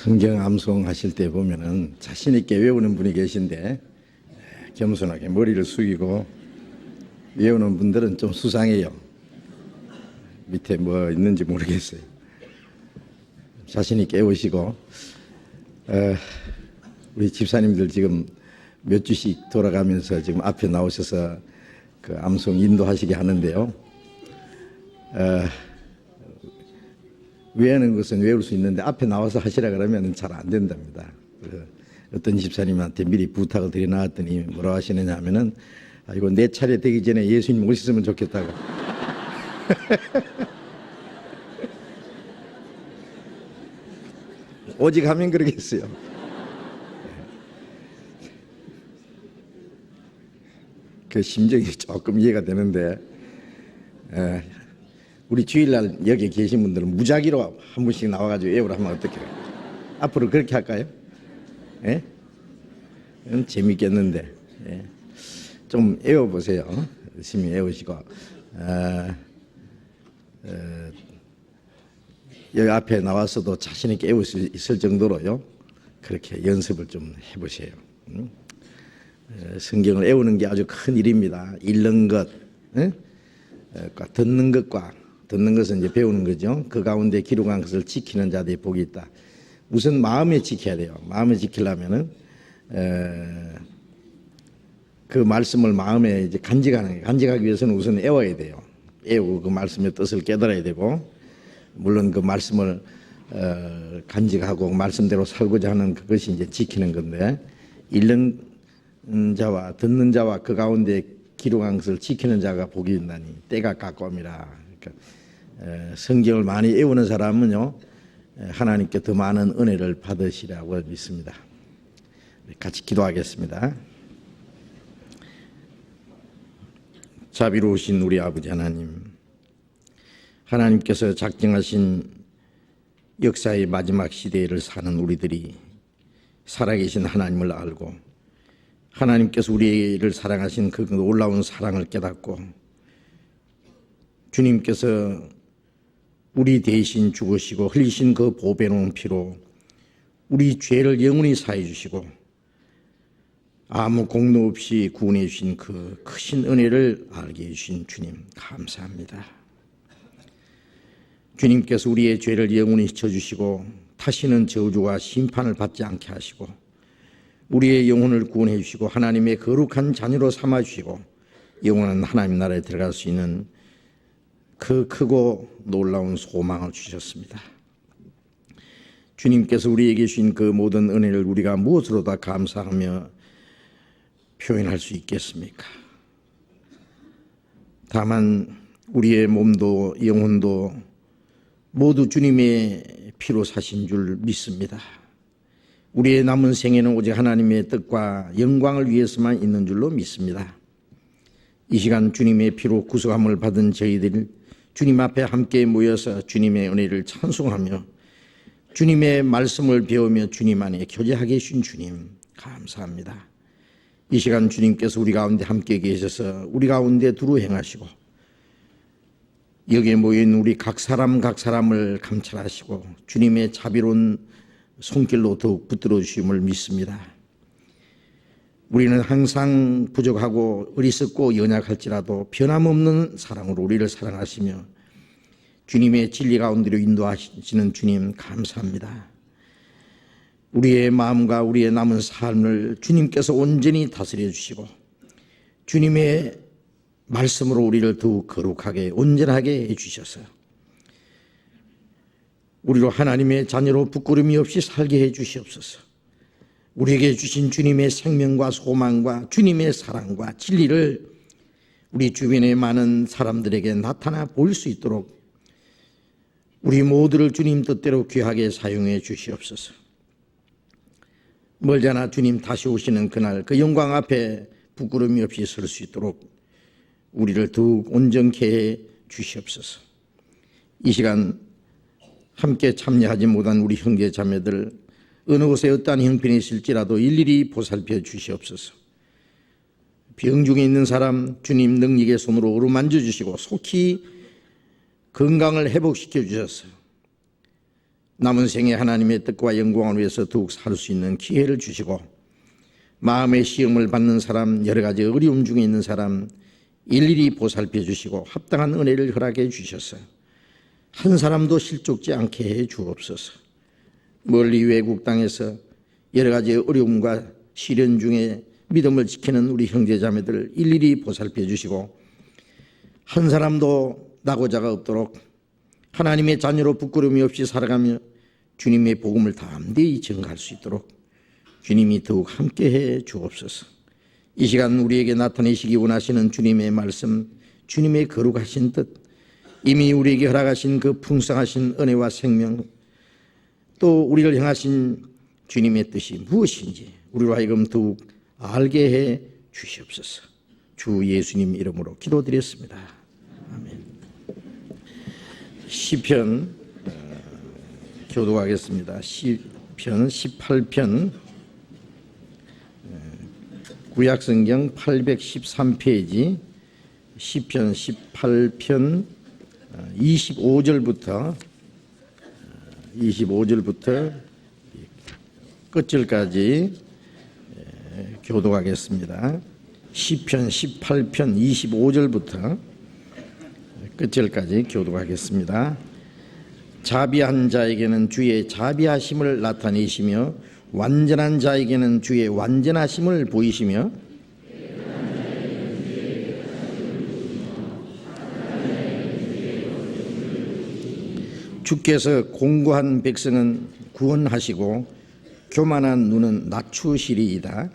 성경 암송하실 때 보면은 자신 있게 외우는 분이 계신데 겸손하게 머리를 숙이고 외우는 분들은 좀 수상해요. 밑에 뭐 있는지 모르겠어요. 자신 있게 외우시고 우리 집사님들 지금 몇 주씩 돌아가면서 지금 앞에 나오셔서 그 암송 인도하시게 하는데요. 외우는 것은 외울 수 있는데 앞에 나와서 하시라 그러면 잘 안 된답니다. 어떤 집사님한테 미리 부탁을 드려 놨더니 뭐라고 하시느냐 하면은 이거 내 차례 되기 전에 예수님 오셨으면 좋겠다고. 오직 하면 그러겠어요. 그 심정이 조금 이해가 되는데 우리 주일날 여기 계신 분들은 무작위로 한 분씩 나와가지고 외우라 하면 어떡해요? 앞으로 그렇게 할까요? 예? 재밌겠는데 예. 좀 외워보세요. 열심히 외우시고 여기 앞에 나와서도 자신 있게 외울 수 있을 정도로요. 그렇게 연습을 좀 해보세요. 성경을 외우는 게 아주 큰 일입니다. 읽는 것, 듣는 것과 듣는 것은 이제 배우는 거죠. 그 가운데 기록한 것을 지키는 자들이 복이 있다. 우선 마음에 지켜야 돼요. 마음에 지키려면은 그 말씀을 마음에 이제 간직하기 위해서는 우선 외워야 돼요. 외우고 그 말씀의 뜻을 깨달아야 되고, 물론 그 말씀을 간직하고 말씀대로 살고자 하는 그것이 이제 지키는 건데, 읽는 자와 듣는 자와 그 가운데 기록한 것을 지키는 자가 복이 있나니 때가 가까움이라. 그러니까 성경을 많이 외우는 사람은요 하나님께 더 많은 은혜를 받으시라고 믿습니다. 같이 기도하겠습니다. 자비로우신 우리 아버지 하나님, 하나님께서 작정하신 역사의 마지막 시대를 사는 우리들이 살아계신 하나님을 알고 하나님께서 우리를 사랑하신 그 놀라운 사랑을 깨닫고 주님께서 우리 대신 죽으시고 흘리신 그 보배로운 피로 우리 죄를 영원히 사해 주시고 아무 공로 없이 구원해 주신 그 크신 은혜를 알게 해주신 주님 감사합니다. 주님께서 우리의 죄를 영원히 져주시고 다시는 저주와 심판을 받지 않게 하시고 우리의 영혼을 구원해 주시고 하나님의 거룩한 자녀로 삼아 주시고 영원한 하나님 나라에 들어갈 수 있는 그 크고 놀라운 소망을 주셨습니다. 주님께서 우리에게 주신 그 모든 은혜를 우리가 무엇으로 다 감사하며 표현할 수 있겠습니까? 다만 우리의 몸도 영혼도 모두 주님의 피로 사신 줄 믿습니다. 우리의 남은 생애는 오직 하나님의 뜻과 영광을 위해서만 있는 줄로 믿습니다. 이 시간 주님의 피로 구속함을 받은 저희들 주님 앞에 함께 모여서 주님의 은혜를 찬송하며 주님의 말씀을 배우며 주님 안에 교제하게 해주신 주님 감사합니다. 이 시간 주님께서 우리 가운데 함께 계셔서 우리 가운데 두루 행하시고 여기에 모인 우리 각 사람을 감찰하시고 주님의 자비로운 손길로 더욱 붙들어 주심을 믿습니다. 우리는 항상 부족하고 어리석고 연약할지라도 변함없는 사랑으로 우리를 사랑하시며 주님의 진리 가운데로 인도하시는 주님 감사합니다. 우리의 마음과 우리의 남은 삶을 주님께서 온전히 다스려 주시고 주님의 말씀으로 우리를 더욱 거룩하게 온전하게 해주셔서 우리로 하나님의 자녀로 부끄러움이 없이 살게 해주시옵소서. 우리에게 주신 주님의 생명과 소망과 주님의 사랑과 진리를 우리 주변의 많은 사람들에게 나타나 보일 수 있도록 우리 모두를 주님 뜻대로 귀하게 사용해 주시옵소서. 멀잖아 주님 다시 오시는 그날 그 영광 앞에 부끄러움이 없이 설 수 있도록 우리를 더욱 온전케 해 주시옵소서. 이 시간 함께 참여하지 못한 우리 형제 자매들 어느 곳에 어떠한 형편이 있을지라도 일일이 보살펴 주시옵소서. 병 중에 있는 사람 주님 능력의 손으로 어루만져 주시고 속히 건강을 회복시켜 주셔서 남은 생에 하나님의 뜻과 영광을 위해서 더욱 살 수 있는 기회를 주시고, 마음의 시험을 받는 사람, 여러 가지 어려움 중에 있는 사람 일일이 보살펴 주시고 합당한 은혜를 허락해 주셔서 한 사람도 실족지 않게 해 주옵소서. 멀리 외국 땅에서 여러 가지 어려움과 시련 중에 믿음을 지키는 우리 형제자매들 일일이 보살펴 주시고, 한 사람도 낙오자가 없도록 하나님의 자녀로 부끄러움이 없이 살아가며 주님의 복음을 담대히 전가할 수 있도록 주님이 더욱 함께해 주옵소서. 이 시간 우리에게 나타내시기 원하시는 주님의 말씀, 주님의 거룩하신 뜻, 이미 우리에게 허락하신 그 풍성하신 은혜와 생명, 또 우리를 향하신 주님의 뜻이 무엇인지 우리로 하여금 더욱 알게 해 주시옵소서. 주 예수님 이름으로 기도드렸습니다. 아멘. 시편 교독하겠습니다. 시편 18편, 구약성경 813페이지, 시편 18편 25절부터 끝절까지 교독하겠습니다. 시편 18편 25절부터 끝절까지 교독하겠습니다. 자비한 자에게는 주의 자비하심을 나타내시며 완전한 자에게는 주의 완전하심을 보이시며 주께서 공고한 백성은 구원하시고 교만한 눈은 낮추시리이다.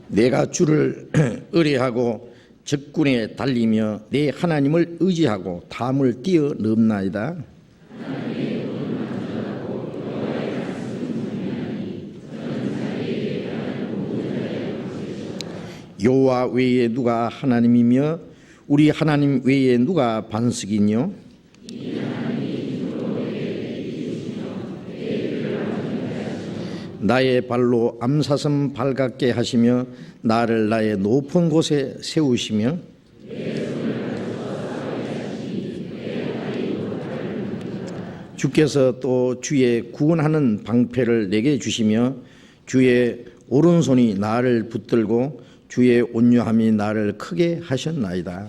내가 주를 의뢰하고 적군에 달리며 내 하나님을 의지하고 담을 뛰어넘나이다. 여호와 외에 누가 하나님이며 우리 하나님 외에 누가 반석이뇨? 나의 발로 암사슴 발같게 하시며 나를 나의 높은 곳에 세우시며 주께서 또 주의 구원하는 방패를 내게 주시며 주의 오른손이 나를 붙들고 주의 온유함이 나를 크게 하셨나이다.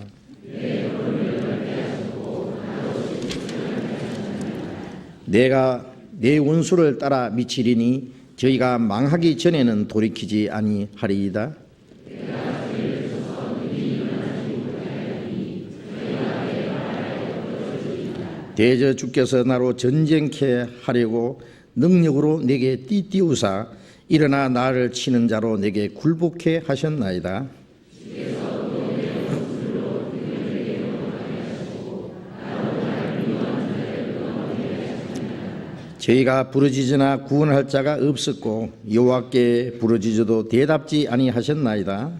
내가 내 원수를 따라 미치리니 저희가 망하기 전에는 돌이키지 아니하리이다. 대저 주께서 나로 전쟁케 하려고 능력으로 내게 띠띠우사 일어나 나를 치는 자로 내게 굴복케 하셨나이다. 저희가 부르짖으나 구원할 자가 없었고 여호와께 부르짖어도 대답지 아니하셨나이다.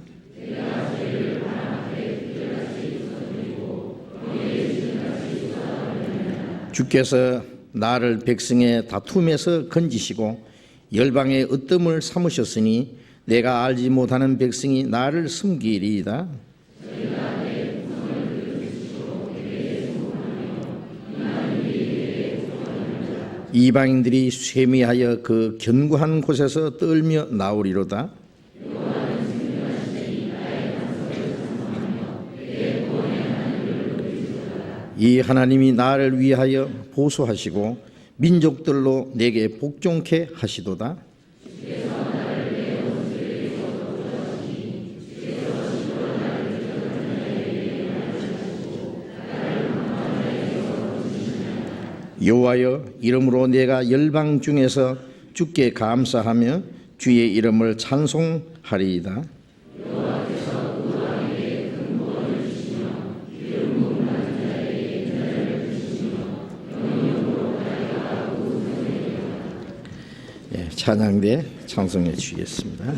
주께서 나를 백성의 다툼에서 건지시고 열방의 으뜸을 삼으셨으니 내가 알지 못하는 백성이 나를 섬기리이다. 이방인들이 쇠미하여 그 견고한 곳에서 떨며 나오리로다. 이 하나님이 나를 위하여 보수하시고 민족들로 내게 복종케 하시도다. 여호와여, 이름으로 내가 열방 중에서 주께 감사하며 주의 이름을 찬송하리이다. 찬양대 찬송해 주시겠습니다.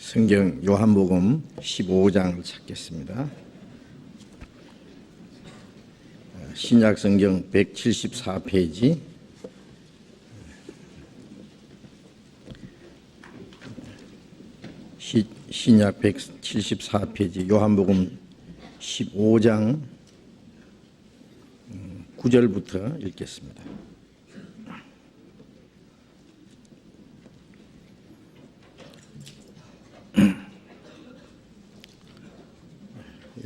성경 요한복음 15장 찾겠습니다. 신약 성경 174페이지, 신약 174페이지 요한복음 15장 9절부터 읽겠습니다.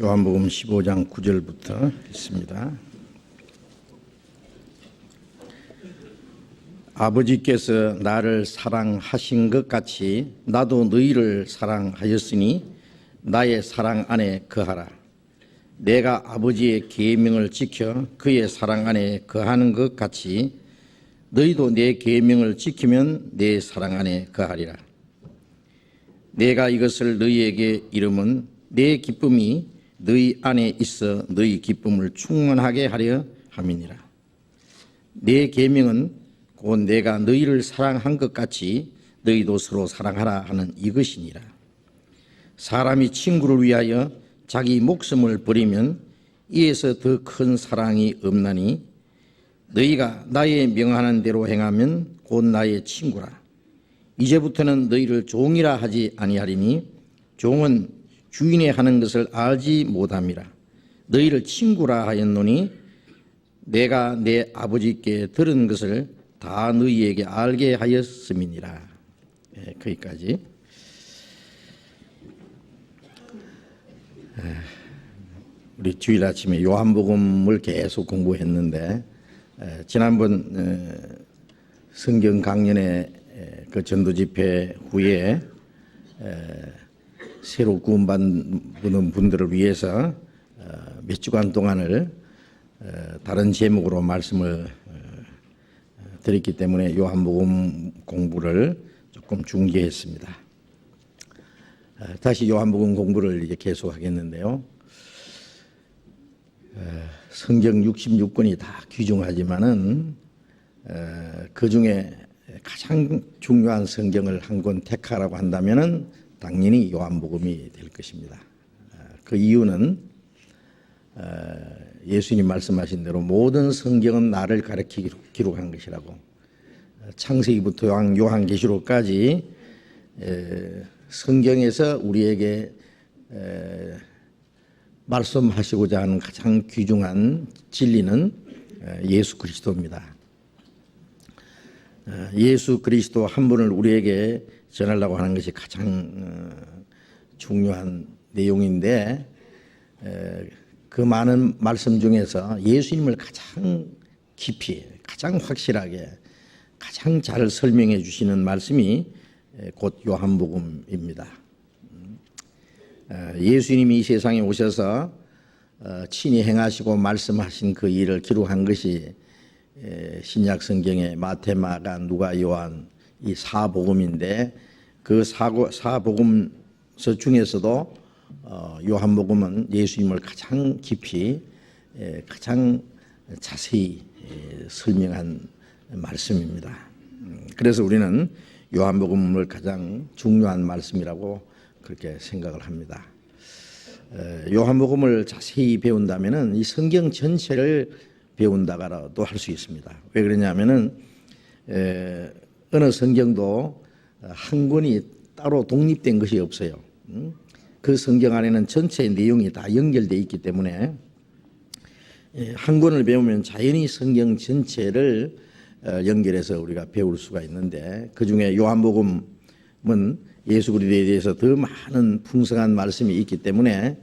요한복음 15장 9절부터 읽습니다. 아버지께서 나를 사랑하신 것 같이 나도 너희를 사랑하였으니 나의 사랑 안에 거하라. 내가 아버지의 계명을 지켜 그의 사랑 안에 거하는 것 같이 너희도 내 계명을 지키면 내 사랑 안에 거하리라. 내가 이것을 너희에게 이름은 내 기쁨이 너희 안에 있어 너희 기쁨을 충만하게 하려 함이니라. 내 계명은 곧 내가 너희를 사랑한 것 같이 너희도 서로 사랑하라 하는 이것이니라. 사람이 친구를 위하여 자기 목숨을 버리면 이에서 더 큰 사랑이 없나니 너희가 나의 명하는 대로 행하면 곧 나의 친구라. 이제부터는 너희를 종이라 하지 아니하리니 종은 주인의 하는 것을 알지 못함이라. 너희를 친구라 하였노니 내가 내 아버지께 들은 것을 다 너희에게 알게 하였음이니라. 거기까지. 우리 주일 아침에 요한복음을 계속 공부했는데 지난번 성경 강연회 그 전도 집회 후에 새로 구원받는 분들을 위해서 몇 주간 동안을 다른 제목으로 말씀을 드렸기 때문에 요한복음 공부를 조금 중지했습니다. 다시 요한복음 공부를 이제 계속하겠는데요. 성경 66권이 다 귀중하지만은 그 중에 가장 중요한 성경을 한 권 택하라고 한다면은 당연히 요한복음이 될 것입니다. 그 이유는 예수님 말씀하신 대로 모든 성경은 나를 가리키기로 기록한 것이라고. 창세기부터 요한계시록까지 성경에서 우리에게 말씀하시고자 하는 가장 귀중한 진리는 예수 그리스도입니다. 예수 그리스도 한 분을 우리에게 전하려고 하는 것이 가장 중요한 내용인데 그 많은 말씀 중에서 예수님을 가장 깊이, 가장 확실하게, 가장 잘 설명해 주시는 말씀이 곧 요한복음입니다. 예수님이 이 세상에 오셔서 친히 행하시고 말씀하신 그 일을 기록한 것이 신약 성경의 마태, 마가, 누가, 요한 이 사복음인데 그 사복음서 중에서도 요한복음은 예수님을 가장 깊이 가장 자세히 설명한 말씀입니다. 그래서 우리는 요한복음을 가장 중요한 말씀이라고 그렇게 생각을 합니다. 요한복음을 자세히 배운다면은 이 성경 전체를 배운다가라도 할 수 있습니다. 왜 그러냐면은 어느 성경도 한 권이 따로 독립된 것이 없어요. 그 성경 안에는 전체의 내용이 다 연결되어 있기 때문에 한 권을 배우면 자연히 성경 전체를 연결해서 우리가 배울 수가 있는데 그중에 요한복음은 예수 그리스도에 대해서 더 많은 풍성한 말씀이 있기 때문에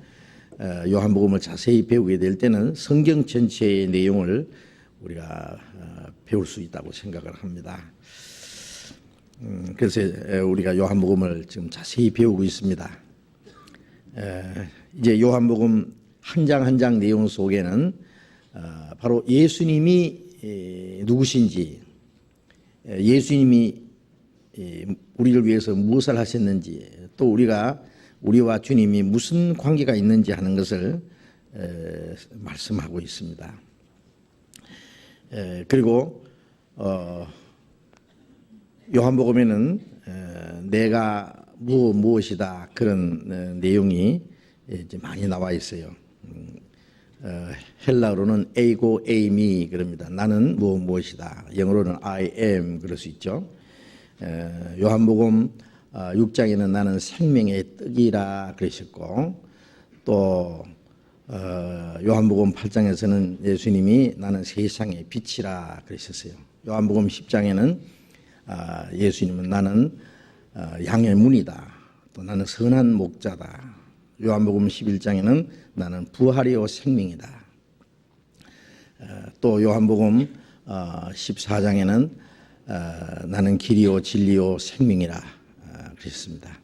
요한복음을 자세히 배우게 될 때는 성경 전체의 내용을 우리가 배울 수 있다고 생각을 합니다. 그래서 우리가 요한복음을 지금 자세히 배우고 있습니다. 이제 요한복음 한 장 한 장 내용 속에는 바로 예수님이 누구신지, 예수님이 우리를 위해서 무엇을 하셨는지, 또 우리와 주님이 무슨 관계가 있는지 하는 것을 말씀하고 있습니다. 그리고 요한복음에는 내가 무엇이다 그런 내용이 이제 많이 나와 있어요. 헬라어로는 에이고 에이미 그럽니다. 나는 무엇이다. 영어로는 I am 그럴 수 있죠. 요한복음 6장에는 나는 생명의 떡이라 그러셨고, 또 요한복음 8장에서는 예수님이 나는 세상의 빛이라 그러셨어요. 요한복음 10장에는 예수님은 나는 양의 문이다. 또 나는 선한 목자다. 요한복음 11장에는 나는 부활이요 생명이다. 또 요한복음 14장에는 나는 길이요 진리요 생명이라 그랬습니다.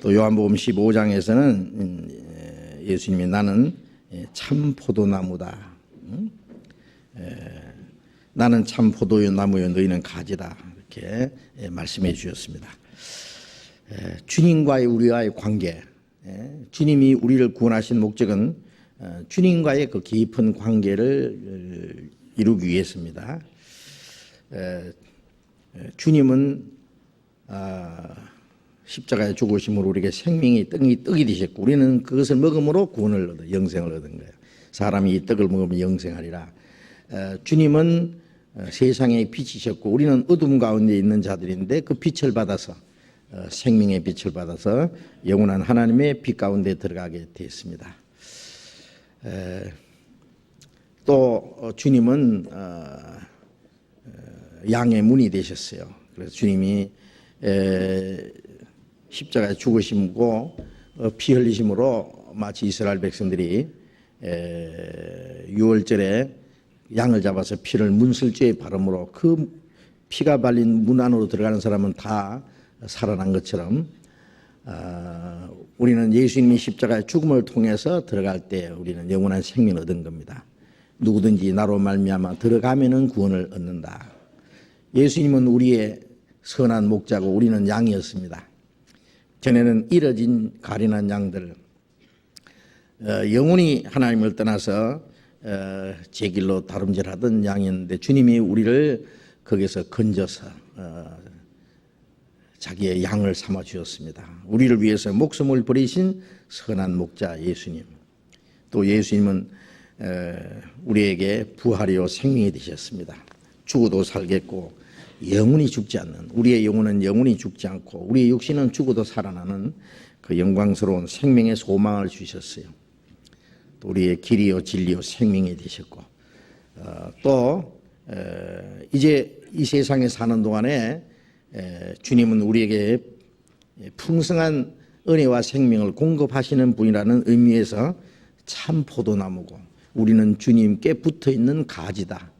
또 요한복음 15장에서는 예수님이 나는 참 포도나무다. 나는 참 포도나무요 너희는 가지다. 이렇게 말씀해 주셨습니다. 주님과의 우리와의 관계, 주님이 우리를 구원하신 목적은 주님과의 그 깊은 관계를 이루기 위해서입니다. 주님은 십자가에 죽으심으로 우리에게 생명이 떡이 되셨고, 우리는 그것을 먹음으로 구원을 얻어 영생을 얻은 거예요. 사람이 이 떡을 먹으면 영생하리라. 주님은 세상의 빛이셨고 우리는 어둠 가운데 있는 자들인데 그 빛을 받아서 생명의 빛을 받아서 영원한 하나님의 빛 가운데 들어가게 되었습니다. 또 주님은 양의 문이 되셨어요. 그래서 주님이 십자가에 죽으심고 피 흘리심으로 마치 이스라엘 백성들이 유월절에 양을 잡아서 피를 문설주에 바름으로 그 피가 발린 문 안으로 들어가는 사람은 다 살아난 것처럼 우리는 예수님이 십자가의 죽음을 통해서 들어갈 때 우리는 영원한 생명을 얻은 겁니다. 누구든지 나로 말미암아 들어가면은 구원을 얻는다. 예수님은 우리의 선한 목자고 우리는 양이었습니다. 전에는 잃어진 가련한 양들, 영원히 하나님을 떠나서 제 길로 다름질하던 양이었는데 주님이 우리를 거기서 건져서 자기의 양을 삼아 주었습니다. 우리를 위해서 목숨을 버리신 선한 목자 예수님. 또 예수님은 우리에게 부활이요 생명이 되셨습니다. 죽어도 살겠고 영원히 죽지 않는, 우리의 영혼은 영원히 죽지 않고 우리의 육신은 죽어도 살아나는 그 영광스러운 생명의 소망을 주셨어요. 또 우리의 길이요 진리요 생명이 되셨고, 또 이제 이 세상에 사는 동안에 주님은 우리에게 풍성한 은혜와 생명을 공급하시는 분이라는 의미에서 참 포도나무고 우리는 주님께 붙어있는 가지다.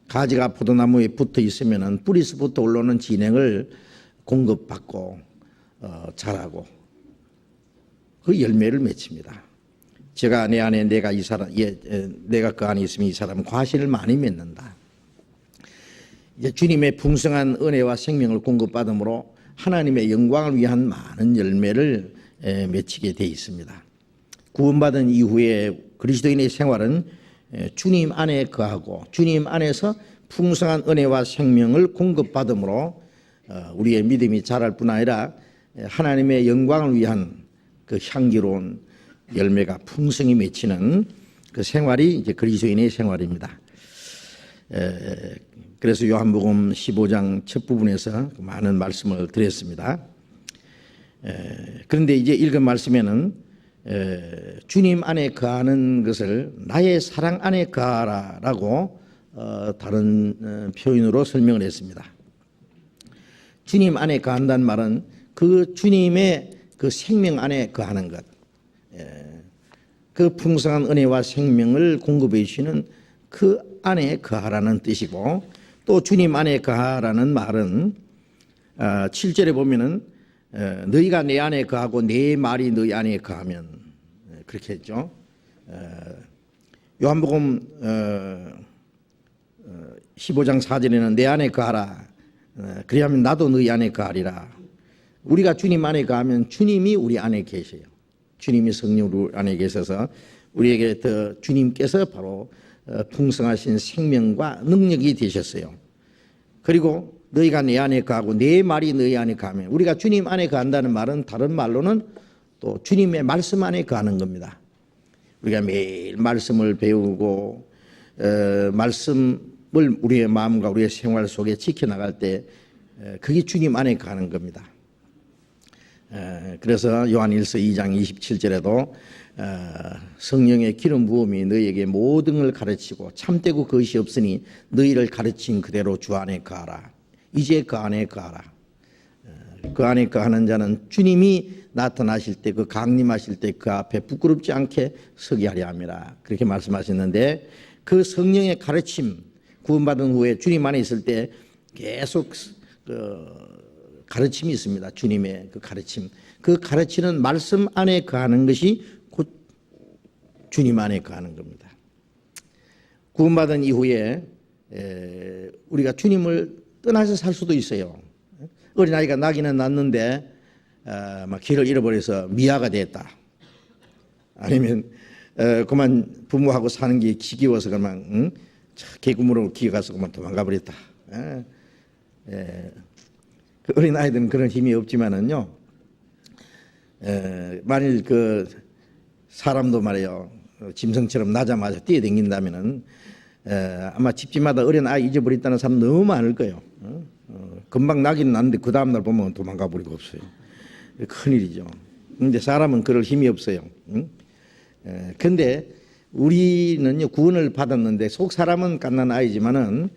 가지가 포도나무에 붙어 있으면 뿌리서부터 올라오는 진액을 공급받고 자라고 그 열매를 맺습니다. 제가 내 안에 내가 그 안에 있으면 이 사람은 과실을 많이 맺는다. 이제 주님의 풍성한 은혜와 생명을 공급받음으로 하나님의 영광을 위한 많은 열매를 맺히게 되어 있습니다. 구원받은 이후에 그리스도인의 생활은 주님 안에 거하고 주님 안에서 풍성한 은혜와 생명을 공급받음으로 우리의 믿음이 자랄 뿐 아니라 하나님의 영광을 위한 그 향기로운 열매가 풍성히 맺히는 그 생활이 이제 그리스도인의 생활입니다. 그래서 요한복음 15장 첫 부분에서 많은 말씀을 드렸습니다. 그런데 이제 읽은 말씀에는 주님 안에 거하는 것을 나의 사랑 안에 거하라라고 다른 표현으로 설명을 했습니다. 주님 안에 거한다는 말은 그 주님의 그 생명 안에 거하는 것, 그 풍성한 은혜와 생명을 공급해 주시는 그 안에 거하라는 뜻이고, 또 주님 안에 거하라는 말은 7절에 보면은 너희가 내 안에 거하고 내 말이 너희 안에 거하면, 그렇게 했죠. 요한복음 15장 4절에는 내 안에 거하라, 그리하면 나도 너희 안에 거하리라. 우리가 주님 안에 거하면 주님이 우리 안에 계셔요. 주님이 성령 우리 안에 계셔서 우리에게 더 주님께서 바로 풍성하신 생명과 능력이 되셨어요. 그리고 너희가 내 안에 거하고 내 말이 너희 안에 거하면, 우리가 주님 안에 거한다는 말은 다른 말로는 또 주님의 말씀 안에 거하는 겁니다. 우리가 매일 말씀을 배우고 말씀을 우리의 마음과 우리의 생활 속에 지켜나갈 때 그게 주님 안에 거하는 겁니다. 그래서 요한일서 2장 27절에도 성령의 기름 부음이 너희에게 모든 걸 가르치고 참되고 그것이 없으니 너희를 가르친 그대로 주 안에 거하라. 이제 그 안에 거하라. 그 안에 거하는 자는 주님이 나타나실 때, 그 강림하실 때 그 앞에 부끄럽지 않게 서게 하려 함이라. 그렇게 말씀하셨는데, 그 성령의 가르침, 구원받은 후에 주님 안에 있을 때 계속 가르침이 있습니다. 주님의 그 가르침. 그 가르치는 말씀 안에 거하는 것이 곧 주님 안에 거하는 겁니다. 구원받은 이후에 우리가 주님을 떠나서 살 수도 있어요. 어린아이가 나기는 낳는데 막 길을 잃어버려서 미아가 됐다. 아니면 그만 부모하고 사는 게 지겨워서 그만 개구멍으로 기어가서 그만 도망가 버렸다. 그 어린아이들은 그런 힘이 없지만은요, 만일 그 사람도 말이에요, 짐승처럼 나자마자 뛰어댕긴다면은 아마 집집마다 어린아이 잊어버렸다는 사람 너무 많을 거예요. 금방 나기는 났는데 그 다음날 보면 도망가 버리고 없어요. 큰일이죠. 근데 사람은 그럴 힘이 없어요. 근데 우리는요, 구원을 받았는데 속 사람은 갓난아이지만은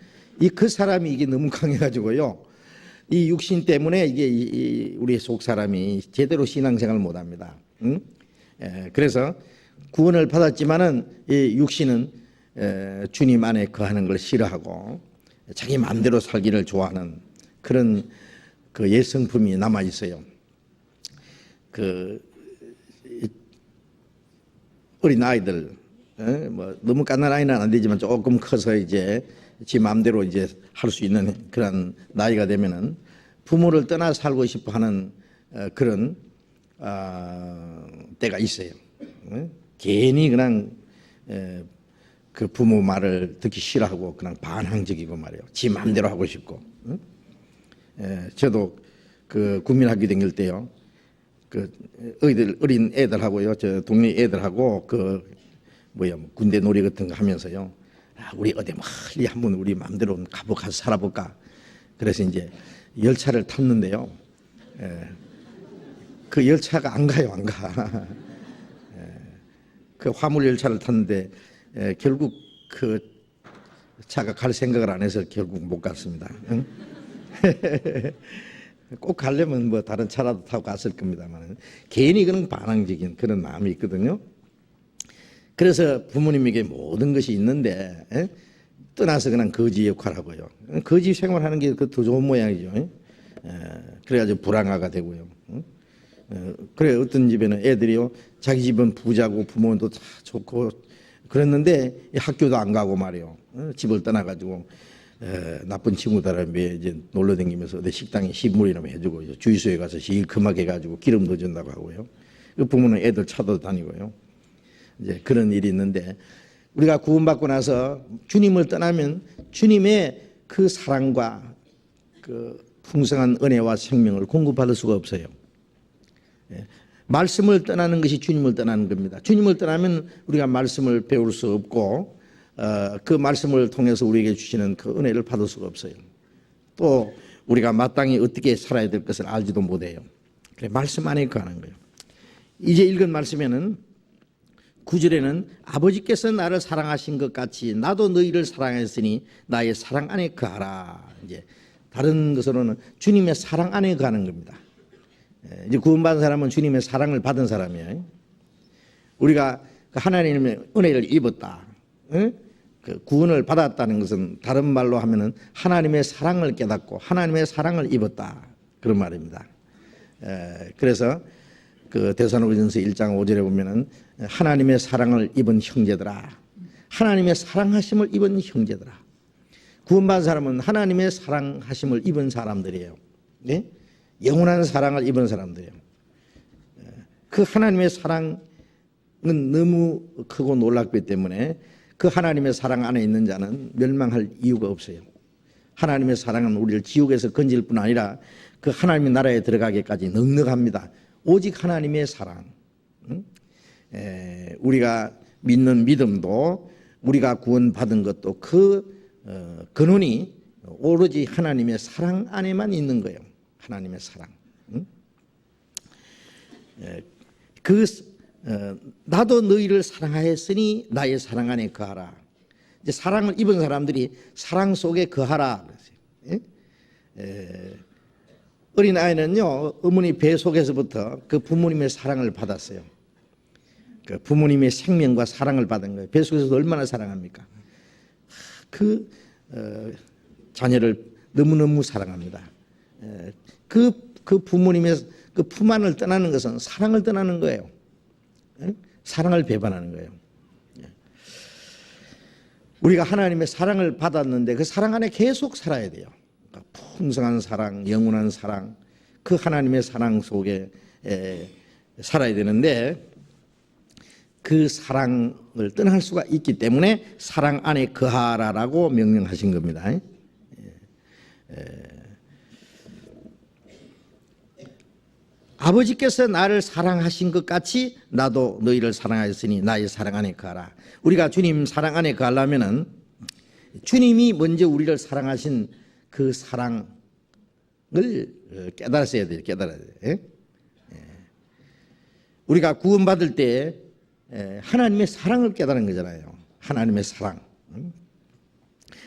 그 사람이 이게 너무 강해가지고요, 이 육신 때문에 이게 우리의 속 사람이 제대로 신앙생활을 못합니다. 그래서 구원을 받았지만은 이 육신은 주님 안에 거하는 걸 싫어하고 자기 마음대로 살기를 좋아하는 그런 그 옛 성품이 남아 있어요. 그 어린 아이들, 뭐 너무 갓난 아이는 안 되지만 조금 커서 이제 지 마음대로 이제 할 수 있는 그런 나이가 되면은 부모를 떠나 살고 싶어 하는 그런 때가 있어요. 괜히 그냥 그 부모 말을 듣기 싫어하고 그냥 반항적이고 말이에요. 지 마음대로 하고 싶고. 저도 그 국민학교 다닐 때요, 그 어린 애들하고요, 저 동네 애들하고 그 군대 놀이 같은 거 하면서요, 우리 어디 멀리 한번 우리 마음대로 가서 살아볼까. 그래서 이제 열차를 탔는데요, 그 열차가 안 가요, 안 가. 그 화물 열차를 탔는데 결국 그 차가 갈 생각을 안 해서 결국 못 갔습니다. 꼭 가려면 뭐 다른 차라도 타고 갔을 겁니다만 괜히 그런 반항적인 그런 마음이 있거든요. 그래서 부모님에게 모든 것이 있는데 떠나서 그냥 거지 역할을 하고요. 거지 생활하는 게 더 좋은 모양이죠. 그래가지고 불안화가 되고요. 그래 어떤 집에는 애들이요, 자기 집은 부자고 부모도 다 좋고 그랬는데 학교도 안 가고 말이요, 집을 떠나가지고 나쁜 친구들한테 이제 놀러 다니면서 내 식당에 시물이나 해주고 주유소에 가서 시큼하게 해가지고 기름 넣어준다고 하고요. 그 부모는 애들 차도 다니고요. 이제 그런 일이 있는데, 우리가 구원받고 나서 주님을 떠나면 주님의 그 사랑과 그 풍성한 은혜와 생명을 공급받을 수가 없어요. 말씀을 떠나는 것이 주님을 떠나는 겁니다. 주님을 떠나면 우리가 말씀을 배울 수 없고 그 말씀을 통해서 우리에게 주시는 그 은혜를 받을 수가 없어요. 또 우리가 마땅히 어떻게 살아야 될 것을 알지도 못해요. 그래 말씀 안에 거하는 거예요. 이제 읽은 말씀에는 9절에는 아버지께서 나를 사랑하신 것 같이 나도 너희를 사랑했으니 나의 사랑 안에 거하라. 이제 다른 것으로는 주님의 사랑 안에 거하는 겁니다. 이제 구원받은 사람은 주님의 사랑을 받은 사람이에요. 우리가 하나님의 은혜를 입었다, 그 구원을 받았다는 것은 다른 말로 하면은 하나님의 사랑을 깨닫고 하나님의 사랑을 입었다, 그런 말입니다. 그래서 그 데살로니가전서 1장 5절에 보면은 하나님의 사랑을 입은 형제들아, 하나님의 사랑하심을 입은 형제들아. 구원받은 사람은 하나님의 사랑하심을 입은 사람들이에요. 네? 영원한 사랑을 입은 사람들이에요. 그 하나님의 사랑은 너무 크고 놀랍기 때문에 그 하나님의 사랑 안에 있는 자는 멸망할 이유가 없어요. 하나님의 사랑은 우리를 지옥에서 건질 뿐 아니라 그 하나님의 나라에 들어가기까지 넉넉합니다. 오직 하나님의 사랑. 우리가 믿는 믿음도 우리가 구원받은 것도 그 근원이 오로지 하나님의 사랑 안에만 있는 거예요. 하나님의 사랑. 나도 너희를 사랑하였으니 나의 사랑 안에 거하라. 이제 사랑을 입은 사람들이 사랑 속에 거하라. 어린 아이는요, 어머니 배 속에서부터 그 부모님의 사랑을 받았어요. 그 부모님의 생명과 사랑을 받은 거예요. 배 속에서 얼마나 사랑합니까? 그 자녀를 너무너무 사랑합니다. 그 부모님의 그 품 안을 떠나는 것은 사랑을 떠나는 거예요. 사랑을 배반하는 거예요. 우리가 하나님의 사랑을 받았는데 그 사랑 안에 계속 살아야 돼요. 그러니까 풍성한 사랑, 영원한 사랑, 그 하나님의 사랑 속에 살아야 되는데 그 사랑을 떠날 수가 있기 때문에 사랑 안에 거하라라고 명령하신 겁니다. 아버지께서 나를 사랑하신 것 같이 나도 너희를 사랑하였으니 나의 사랑 안에 거하라. 우리가 주님 사랑 안에 거하려면은 주님이 먼저 우리를 사랑하신 그 사랑을 깨달았어야 돼요. 깨달아야 돼요. 우리가 구원받을 때 하나님의 사랑을 깨달은 거잖아요. 하나님의 사랑.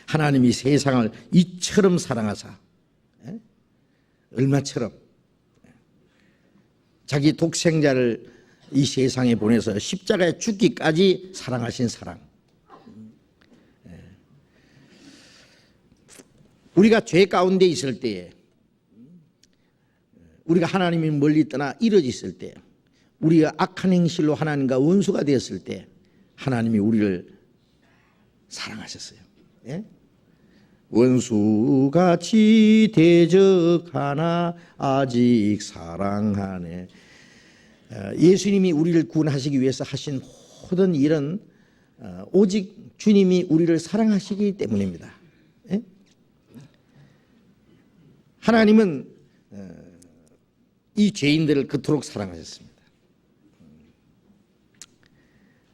하나님이 세상을 이처럼 사랑하사 얼마처럼 자기 독생자를 이 세상에 보내서 십자가에 죽기까지 사랑하신 사랑. 우리가 죄 가운데 있을 때에 우리가 하나님이 멀리 떠나 이루어졌을 때 우리가 악한 행실로 하나님과 원수가 되었을 때 하나님이 우리를 사랑하셨어요. 예? 원수같이 대적하나 아직 사랑하네. 예수님이 우리를 구원하시기 위해서 하신 모든 일은 오직 주님이 우리를 사랑하시기 때문입니다. 예? 하나님은 이 죄인들을 그토록 사랑하셨습니다.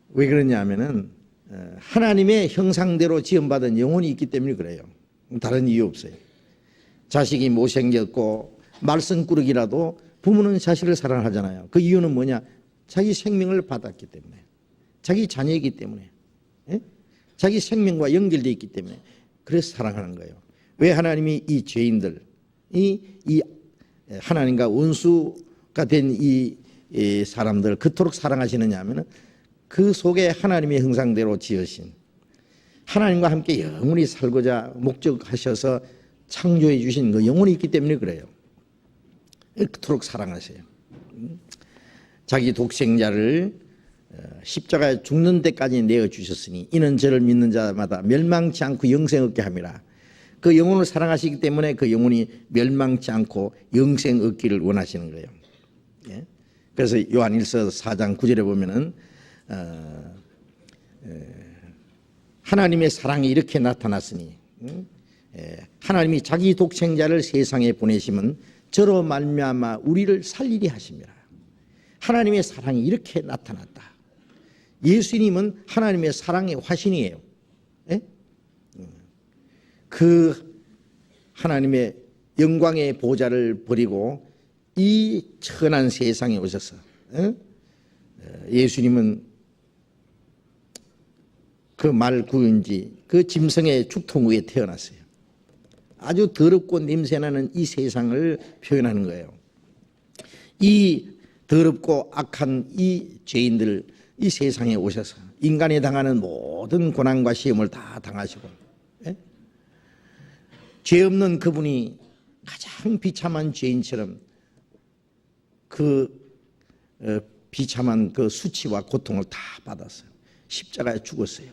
왜 그러냐 하면은 하나님의 형상대로 지음받은 영혼이 있기 때문에 그래요. 다른 이유 없어요. 자식이 못생겼고 말썽꾸러기라도 부모는 자식을 사랑하잖아요. 그 이유는 뭐냐? 자기 생명을 받았기 때문에, 자기 자녀이기 때문에, 자기 생명과 연결되어 있기 때문에 그래서 사랑하는 거예요. 왜 하나님이 이 죄인들, 이 하나님과 원수가 된 이 사람들을 그토록 사랑하시느냐 하면은 그 속에 하나님의 형상대로 지으신 하나님과 함께 영원히 살고자 목적하셔서 창조해 주신 그 영혼이 있기 때문에 그래요. 그토록 사랑하세요. 자기 독생자를 십자가에 죽는 데까지 내어주셨으니 이는 저를 믿는 자마다 멸망치 않고 영생 얻게 함이라. 그 영혼을 사랑하시기 때문에 그 영혼이 멸망치 않고 영생 얻기를 원하시는 거예요. 그래서 요한일서 4장 9절에 보면은 하나님의 사랑이 이렇게 나타났으니 하나님이 자기 독생자를 세상에 보내심은 저로 말미암아 우리를 살리리 하심이라. 하나님의 사랑이 이렇게 나타났다. 예수님은 하나님의 사랑의 화신이에요. 그 하나님의 영광의 보좌를 버리고 이 천한 세상에 오셔서 예수님은 그 말 구윤지 그 짐승의 죽통 위에 태어났어요. 아주 더럽고 냄새나는 이 세상을 표현하는 거예요. 이 더럽고 악한 이 죄인들 이 세상에 오셔서 인간이 당하는 모든 고난과 시험을 다 당하시고 죄 없는 그분이 가장 비참한 죄인처럼 그 비참한 그 수치와 고통을 다 받았어요. 십자가에 죽었어요.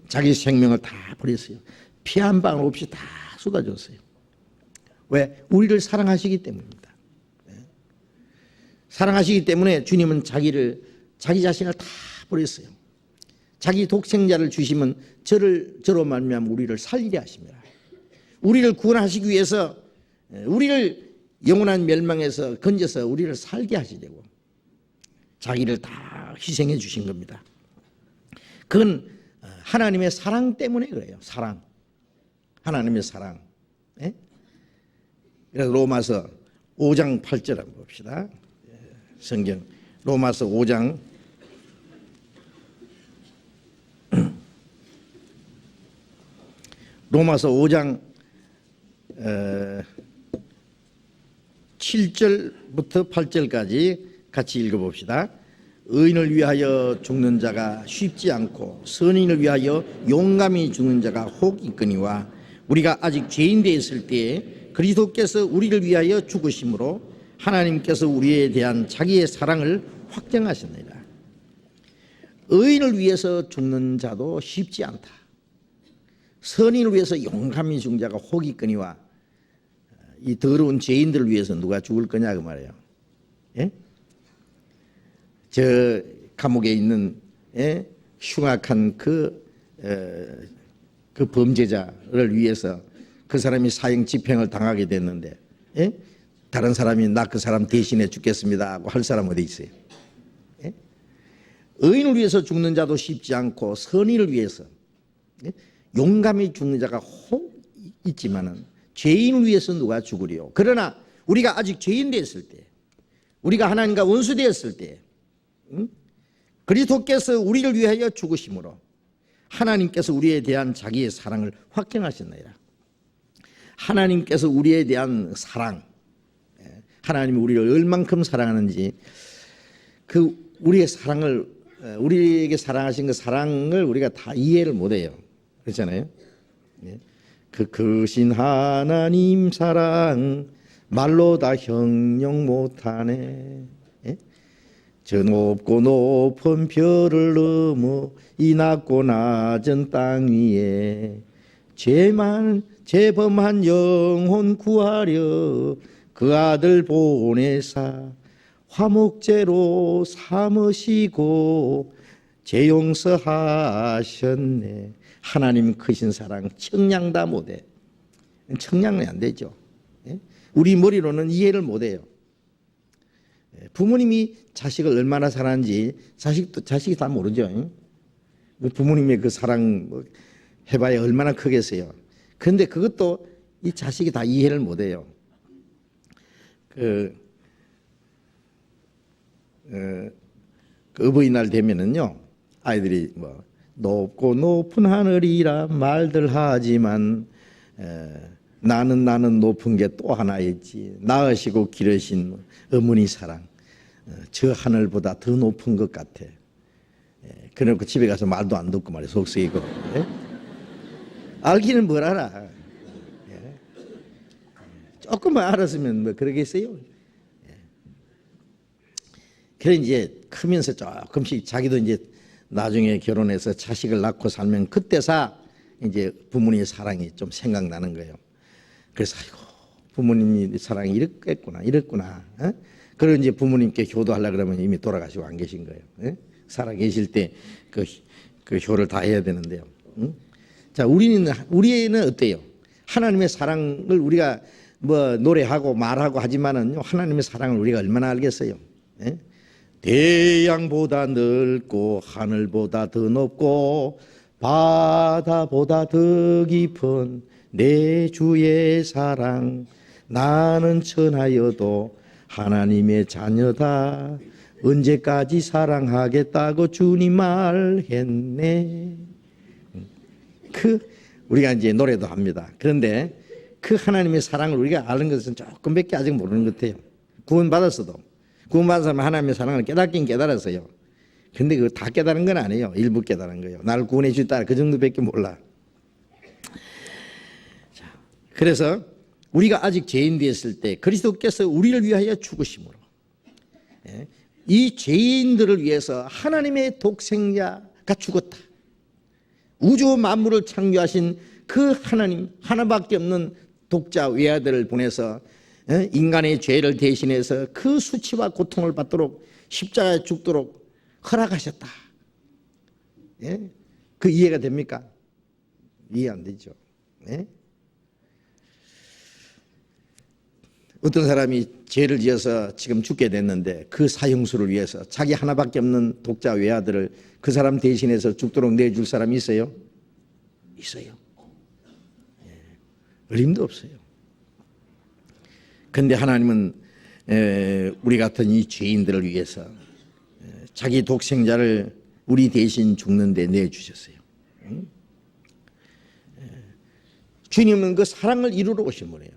자기 생명을 다 버렸어요. 피 한 방울 없이 다 쏟아졌어요. 왜? 우리를 사랑하시기 때문입니다. 사랑하시기 때문에 주님은 자기 자신을 다 버렸어요. 자기 독생자를 주시면 저로 말미암아 우리를 살리게 하십니다. 우리를 구원하시기 위해서 우리를 영원한 멸망에서 건져서 우리를 살게 하시려고 자기를 다 희생해 주신 겁니다. 그건 하나님의 사랑 때문에 그래요. 사랑. 하나님의 사랑. 예? 그래서 로마서 5장 8절 한번 봅시다. 성경 로마서 5장 로마서 5장 7절부터 8절까지 같이 읽어봅시다. 의인을 위하여 죽는 자가 쉽지 않고 선인을 위하여 용감히 죽는 자가 혹 있거니와 우리가 아직 죄인 되어 있을 때에 그리스도께서 우리를 위하여 죽으심으로 하나님께서 우리에 대한 자기의 사랑을 확정하셨느니라. 의인을 위해서 죽는 자도 쉽지 않다. 선인을 위해서 용감히 죽는 자가 혹 있거니와 이 더러운 죄인들을 위해서 누가 죽을 거냐 그 말이에요. 예? 저 감옥에 있는 흉악한 그 범죄자를 위해서 그 사람이 사형 집행을 당하게 됐는데 다른 사람이 나 그 사람 대신해 죽겠습니다 하고 할 사람 어디 있어요? 의인을 위해서 죽는 자도 쉽지 않고 선인을 위해서 용감히 죽는 자가 혹 있지만은 죄인을 위해서 누가 죽으리요? 그러나 우리가 아직 죄인 되었을 때, 우리가 하나님과 원수 되었을 때, 그리스도께서 우리를 위하여 죽으심으로 하나님께서 우리에 대한 자기의 사랑을 확정하셨나이다. 하나님께서 우리에 대한 사랑, 하나님이 우리를 얼만큼 사랑하는지 그 우리의 사랑을 우리에게 사랑하신 그 사랑을 우리가 다 이해를 못해요. 그렇잖아요. 그 크신 하나님 사랑 말로 다 형용 못하네. 저 높고 높은 별을 넘어 이 낮고 낮은 땅 위에 죄범한 영혼 구하려 그 아들 보내사 화목제로 삼으시고 죄 용서하셨네. 하나님 크신 사랑 청량 다 못해. 청량이 안 되죠. 우리 머리로는 이해를 못해요. 부모님이 자식을 얼마나 사랑하는지 자식이 다 모르죠. 부모님의 그 사랑 해봐야 얼마나 크겠어요. 그런데 그것도 이 자식이 다 이해를 못해요. 그 어버이날 되면은요, 아이들이 뭐 높고 높은 하늘이라 말들 하지만 나는 높은 게 또 하나 있지. 낳으시고 기르신 어머니 사랑, 저 하늘보다 더 높은 것 같아. 그래놓고 집에 가서 말도 안 듣고 말이야, 속썩이고. 알기는 뭘 알아. 조금만 알았으면 뭐 그러겠어요. 그래 이제 크면서 조금씩 자기도 이제 나중에 결혼해서 자식을 낳고 살면 그때사 이제 부모님의 사랑이 좀 생각나는 거예요. 그래서 아이고 부모님이 사랑이 이랬구나. 그리고 이제 부모님께 효도하려 그러면 이미 돌아가시고 안 계신 거예요. 살아 계실 때 그 효를 다 해야 되는데요. 자, 우리는 어때요? 하나님의 사랑을 우리가 뭐 노래하고 말하고 하지만은 하나님의 사랑을 우리가 얼마나 알겠어요? 태양보다 넓고 하늘보다 더 높고 바다보다 더 깊은 내 주의 사랑 나는 천하여도 하나님의 자녀다 언제까지 사랑하겠다고 주님 말했네. 우리가 이제 노래도 합니다. 그런데 그 하나님의 사랑을 우리가 아는 것은 조금밖에 아직 모르는 것 같아요. 구원받았어도 구원받은 사람은 하나님의 사랑을 깨닫긴 깨달았어요. 근데 그거 다 깨달은 건 아니에요. 일부 깨달은 거예요. 나를 구원해 주셨다 그 정도밖에 몰라. 자, 그래서 우리가 아직 죄인 되었을 때 그리스도께서 우리를 위하여 죽으심으로 이 죄인들을 위해서 하나님의 독생자가 죽었다. 우주 만물을 창조하신 그 하나님 하나밖에 없는 독자 외아들을 보내서 인간의 죄를 대신해서 그 수치와 고통을 받도록 십자가에 죽도록 허락하셨다. 그 이해가 됩니까? 이해 안 되죠. 어떤 사람이 죄를 지어서 지금 죽게 됐는데 그 사형수를 위해서 자기 하나밖에 없는 독자 외아들을 그 사람 대신해서 죽도록 내줄 사람이 있어요? 있어요. 어림도 없어요. 그런데 하나님은 우리 같은 이 죄인들을 위해서 자기 독생자를 우리 대신 죽는데 내주셨어요. 주님은 그 사랑을 이루러 오신 분이에요.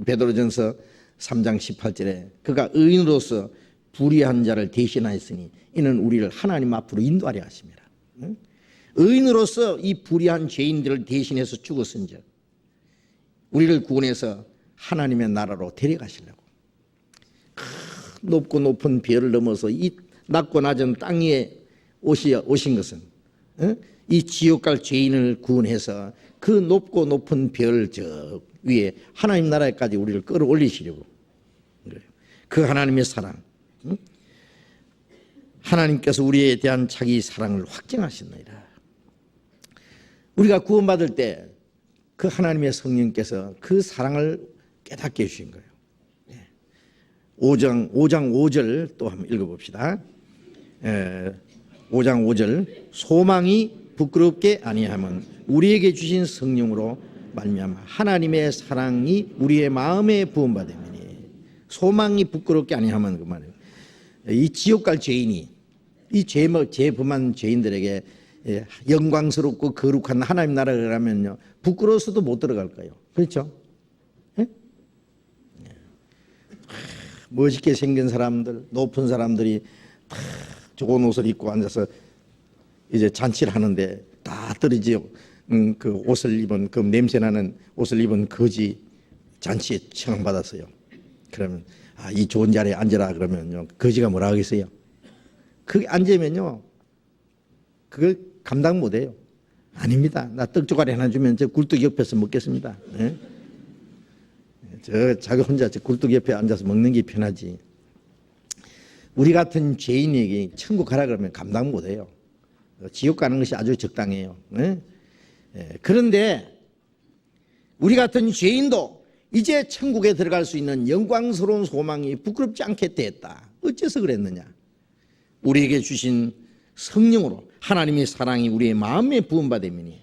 베드로전서 3장 18절에 그가 의인으로서 불의한 자를 대신하였으니 이는 우리를 하나님 앞으로 인도하려 하십니다. 의인으로서 이 불의한 죄인들을 대신해서 죽었은즉 우리를 구원해서 하나님의 나라로 데려가시려고 높고 높은 별을 넘어서 이 낮고 낮은 땅 위에 오신 것은 이 지옥 갈 죄인을 구원해서 그 높고 높은 별 저 위에 하나님 나라에까지 우리를 끌어올리시려고 그래요. 그 하나님의 사랑, 하나님께서 우리에 대한 자기 사랑을 확증하셨나이다. 우리가 구원받을 때 그 하나님의 성령께서 그 사랑을 깨닫게 해주신 거예요. 5장 5절 또 한번 읽어봅시다. 5장 5절 소망이 부끄럽게 아니하면 우리에게 주신 성령으로 말미암아 하나님의 사랑이 우리의 마음에 부음받음이니 소망이 부끄럽게 아니하면 그 말이에요. 이 지옥 갈 죄인이 이 죄범한 죄인들에게 영광스럽고 거룩한 하나님 나라를 가면요 부끄러워서도 못 들어갈 거예요. 그렇죠? 네? 멋있게 생긴 사람들, 높은 사람들이 다 좋은 옷을 입고 앉아서 이제 잔치를 하는데 다 떨어지요. 그 옷을 입은 그 냄새나는 옷을 입은 거지 잔치에 청받았어요. 그러면 이 좋은 자리에 앉아라 그러면요 거지가 뭐라 하겠어요? 거기 앉으면요 그걸 감당 못해요. 아닙니다. 나 떡조가리 하나 주면 저 굴뚝 옆에서 먹겠습니다. 네? 저 자기 혼자 저 굴뚝 옆에 앉아서 먹는 게 편하지. 우리 같은 죄인에게 천국 가라 그러면 감당 못해요. 지옥 가는 것이 아주 적당해요. 네? 그런데 우리 같은 죄인도 이제 천국에 들어갈 수 있는 영광스러운 소망이 부끄럽지 않게 됐다. 어째서 그랬느냐? 우리에게 주신 성령으로 하나님의 사랑이 우리의 마음에 부음받음이니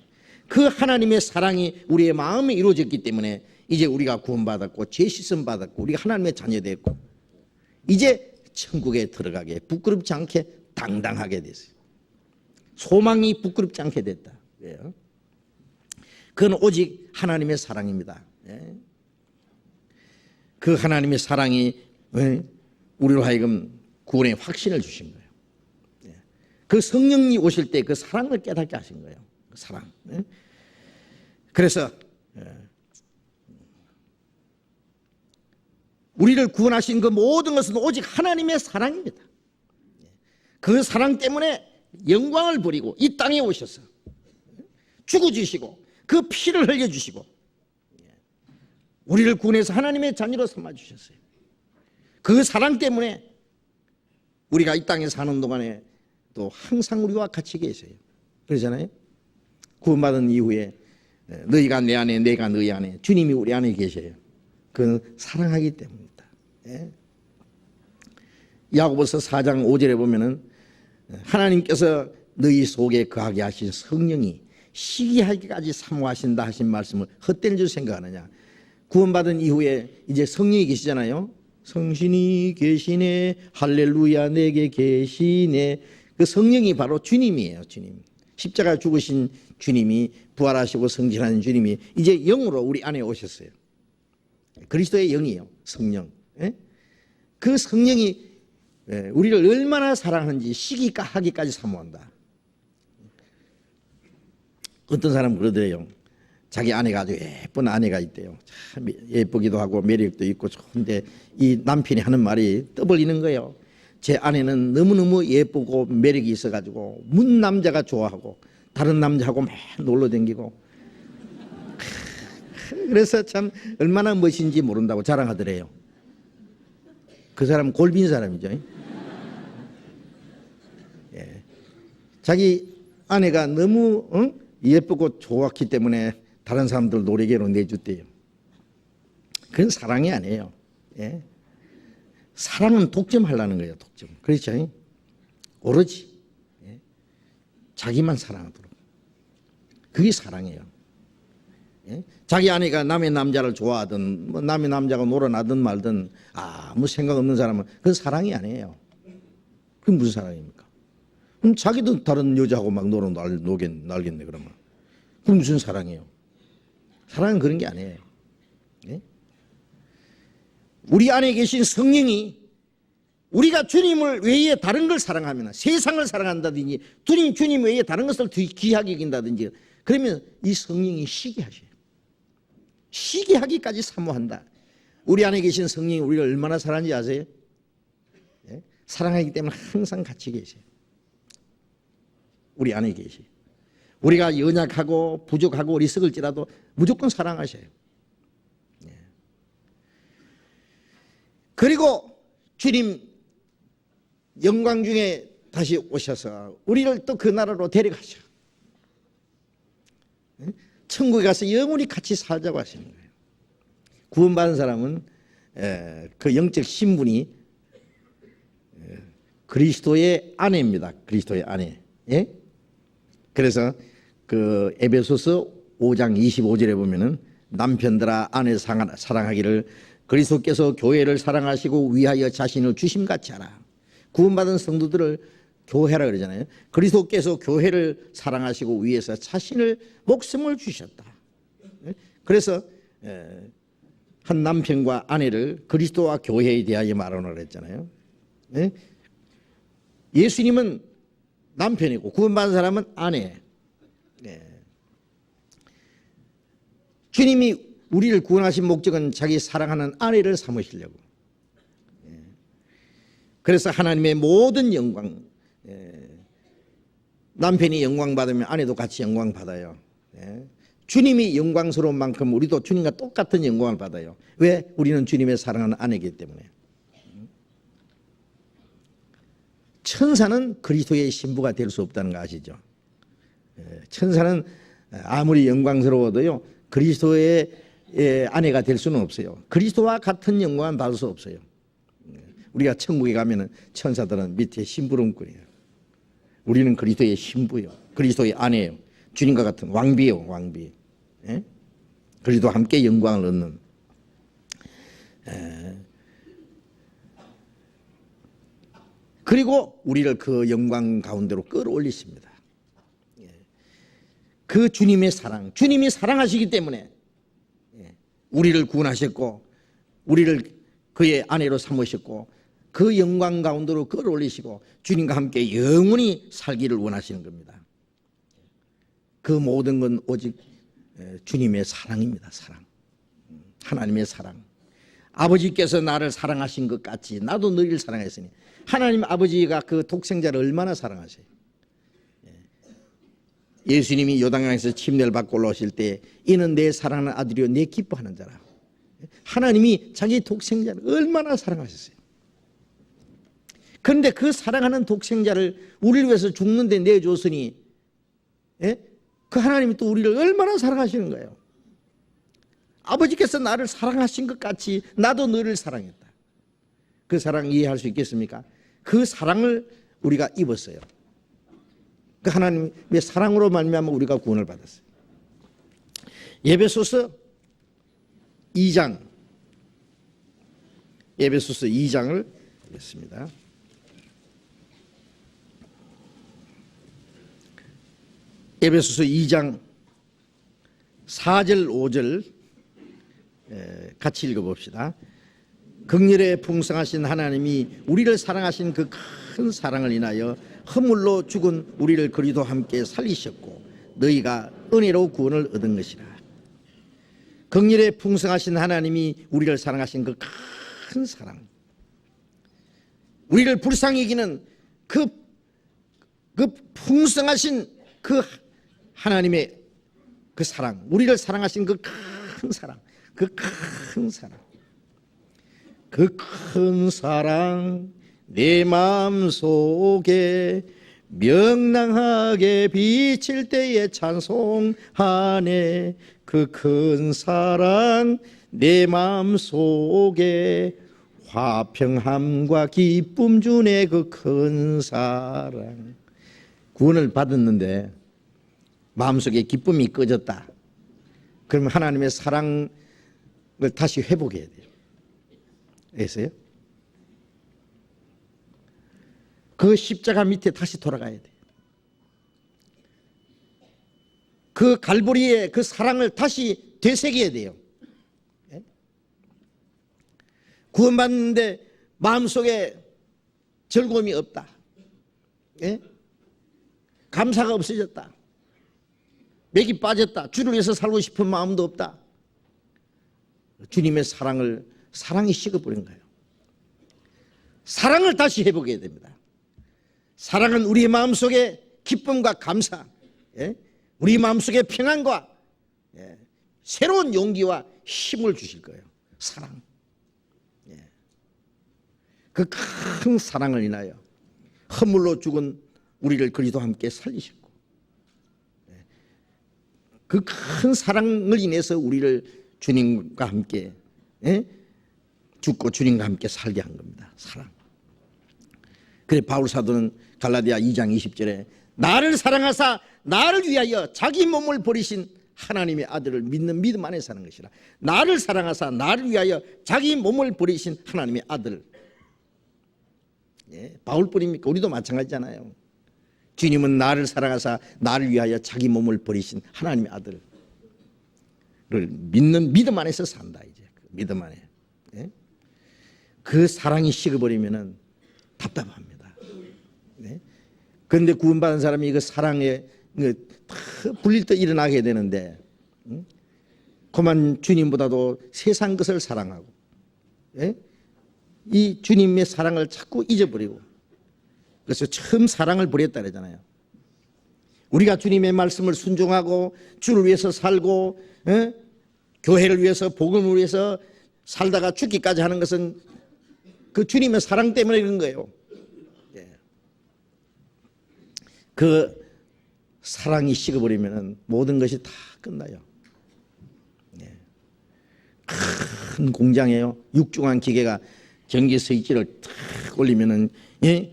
그 하나님의 사랑이 우리의 마음에 이루어졌기 때문에 이제 우리가 구원받았고 죄 씻음 받았고 우리가 하나님의 자녀 됐고 이제 천국에 들어가게 부끄럽지 않게 당당하게 됐어요. 소망이 부끄럽지 않게 됐다. 왜요? 그건 오직 하나님의 사랑입니다. 그 하나님의 사랑이 우리로 하여금 구원의 확신을 주신 거예요. 그 성령이 오실 때 그 사랑을 깨닫게 하신 거예요. 그 사랑. 그래서 우리를 구원하신 그 모든 것은 오직 하나님의 사랑입니다. 그 사랑 때문에 영광을 버리고 이 땅에 오셔서 죽어주시고 그 피를 흘려주시고 우리를 구원해서 하나님의 자녀로 삼아주셨어요. 그 사랑 때문에 우리가 이 땅에 사는 동안에 또 항상 우리와 같이 계세요. 그러잖아요. 구원받은 이후에 너희가 내 안에 내가 너희 안에 주님이 우리 안에 계셔요. 그건 사랑하기 때문입니다. 야고보서 4장 5절에 보면은 하나님께서 너희 속에 거하게 하신 성령이 시기하기까지 사모하신다 하신 말씀을 헛된 줄 생각하느냐. 구원받은 이후에 이제 성령이 계시잖아요. 성신이 계시네 할렐루야 내게 계시네. 그 성령이 바로 주님이에요. 주님. 십자가 죽으신 주님이 부활하시고 성진하는 주님이 이제 영으로 우리 안에 오셨어요. 그리스도의 영이에요. 성령. 그 성령이 우리를 얼마나 사랑하는지 시기하기까지 사모한다. 어떤 사람은 그러더래요. 자기 아내가 아주 예쁜 아내가 있대요. 참 예쁘기도 하고 매력도 있고 좋은데 이 남편이 하는 말이 떠벌리는 거예요. 제 아내는 너무너무 예쁘고 매력이 있어가지고 문 남자가 좋아하고 다른 남자하고 막 놀러 다니고 그래서 참 얼마나 멋진지 모른다고 자랑하더래요. 그 사람은 골빈 사람이죠. 자기 아내가 너무 예쁘고 좋았기 때문에 다른 사람들 노래계로 내줬대요. 그건 사랑이 아니에요. 예? 사랑은 독점하려는 거예요. 독점. 그렇죠? 오로지 예? 자기만 사랑하도록. 그게 사랑이에요. 예? 자기 아내가 남의 남자를 좋아하든 뭐 남의 남자가 놀아나든 말든 아무 생각 없는 사람은 그건 사랑이 아니에요. 그게 무슨 사랑입니까? 그럼 자기도 다른 여자하고 막 날겠네 그러면. 그럼 무슨 사랑이에요? 사랑은 그런 게 아니에요. 예? 우리 안에 계신 성령이 우리가 주님을 외에 다른 걸 사랑하면 세상을 사랑한다든지 주님 외에 다른 것을 귀하게 여긴다든지 그러면 이 성령이 시기하셔요. 시기하기까지 사모한다. 우리 안에 계신 성령이 우리를 얼마나 사랑하는지 아세요? 예? 사랑하기 때문에 항상 같이 계세요. 우리 안에 계세요. 우리가 연약하고 부족하고 어리석을지라도 무조건 사랑하셔요. 예. 그리고 주님 영광 중에 다시 오셔서 우리를 또 그 나라로 데려가셔. 예? 천국에 가서 영원히 같이 살자고 하시는 거예요. 구원받은 사람은 그 영적 신분이 그리스도의 아내입니다. 그리스도의 아내. 예? 그래서 그 에베소서 5장 25절에 보면은 남편들아 아내 사랑하기를 그리스도께서 교회를 사랑하시고 위하여 자신을 주심같이 하라. 구원받은 성도들을 교회라 그러잖아요. 그리스도께서 교회를 사랑하시고 위해서 자신을 목숨을 주셨다. 그래서 한 남편과 아내를 그리스도와 교회에 대하여 말하노라 그랬잖아요. 예수님은 남편이고 구원받은 사람은 아내. 주님이 우리를 구원하신 목적은 자기 사랑하는 아내를 삼으시려고. 그래서 하나님의 모든 영광, 남편이 영광 받으면 아내도 같이 영광 받아요. 주님이 영광스러운 만큼 우리도 주님과 똑같은 영광을 받아요. 왜? 우리는 주님의 사랑하는 아내이기 때문에. 천사는 그리스도의 신부가 될 수 없다는 거 아시죠? 천사는 아무리 영광스러워도요 그리스도의 아내가 될 수는 없어요. 그리스도와 같은 영광은 받을 수 없어요. 우리가 천국에 가면은 천사들은 밑에 심부름꾼이에요. 우리는 그리스도의 신부요, 그리스도의 아내예요. 주님과 같은 왕비요, 왕비. 예? 그리스도와 함께 영광을 얻는. 그리고 우리를 그 영광 가운데로 끌어올리십니다. 그 주님의 사랑, 주님이 사랑하시기 때문에 우리를 구원하셨고 우리를 그의 아내로 삼으셨고 그 영광 가운데로 끌어올리시고 주님과 함께 영원히 살기를 원하시는 겁니다. 그 모든 건 오직 주님의 사랑입니다. 사랑. 하나님의 사랑. 아버지께서 나를 사랑하신 것 같이 나도 너희를 사랑했으니. 하나님 아버지가 그 독생자를 얼마나 사랑하세요. 예수님이 요단강에서 침례를 받고 올라오실 때 이는 내 사랑하는 아들이요 내 기뻐하는 자라. 하나님이 자기 독생자를 얼마나 사랑하셨어요. 그런데 그 사랑하는 독생자를 우리를 위해서 죽는데 내줬으니 그 하나님이 또 우리를 얼마나 사랑하시는 거예요. 아버지께서 나를 사랑하신 것 같이 나도 너를 사랑했다. 그 사랑 이해할 수 있겠습니까? 그 사랑을 우리가 입었어요. 그 하나님의 사랑으로 말미암아 우리가 구원을 받았어요. 에베소서 2장, 에베소서 2장을 보겠습니다. 에베소서 2장 4절 5절 같이 읽어봅시다. 긍휼에 풍성하신 하나님이 우리를 사랑하신 그 큰 사랑을 인하여 허물로 죽은 우리를 그리스도와 함께 살리셨고 너희가 은혜로 구원을 얻은 것이라. 긍휼에 풍성하신 하나님이 우리를 사랑하신 그 큰 사랑, 우리를 불쌍히 여기는 그 풍성하신 그 하나님의 그 사랑, 우리를 사랑하신 그 큰 사랑, 그 큰 사랑, 그 큰 사랑 내 마음속에 명랑하게 비칠 때에 찬송하네. 그 큰 사랑 내 마음 속에 화평함과 기쁨 주네 그 큰 사랑. 구원을 받았는데 마음속에 기쁨이 꺼졌다. 그러면 하나님의 사랑을 다시 회복해야 돼요. 알겠어요? 그 십자가 밑에 다시 돌아가야 돼요. 그 갈보리의 그 사랑을 다시 되새겨야 돼요. 구원받는데 마음속에 즐거움이 없다. 감사가 없어졌다. 맥이 빠졌다. 주를 위해서 살고 싶은 마음도 없다. 주님의 사랑이 식어버린 거예요. 사랑을 다시 회복해야 됩니다. 사랑은 우리의 마음속에 기쁨과 감사, 우리 마음속에 평안과 새로운 용기와 힘을 주실 거예요. 사랑. 그 큰 사랑을 인하여 허물로 죽은 우리를 그리스도와 함께 살리셨고, 그 큰 사랑을 인해서 우리를 주님과 함께 죽고 주님과 함께 살게 한 겁니다. 사랑. 그래 바울 사도는 갈라디아 2장 20절에 나를 사랑하사 나를 위하여 자기 몸을 버리신 하나님의 아들을 믿는 믿음 안에 사는 것이라. 나를 사랑하사 나를 위하여 자기 몸을 버리신 하나님의 아들. 바울뿐입니까? 우리도 마찬가지잖아요. 주님은 나를 사랑하사 나를 위하여 자기 몸을 버리신 하나님의 아들을 믿는 믿음 안에서 산다. 이제 믿음 안에. 그 사랑이 식어버리면은 답답합니다. 그런데 구원받은 사람이 그 사랑에 불릴 때 일어나게 되는데, 그만 주님보다도 세상 것을 사랑하고, 이 주님의 사랑을 자꾸 잊어버리고, 그래서 처음 사랑을 버렸다 그러잖아요. 우리가 주님의 말씀을 순종하고 주를 위해서 살고 교회를 위해서 복음을 위해서 살다가 죽기까지 하는 것은 그 주님의 사랑 때문에 그런 거예요. 그 사랑이 식어버리면 모든 것이 다 끝나요. 큰 공장이에요. 육중한 기계가 전기 스위치를 탁 올리면은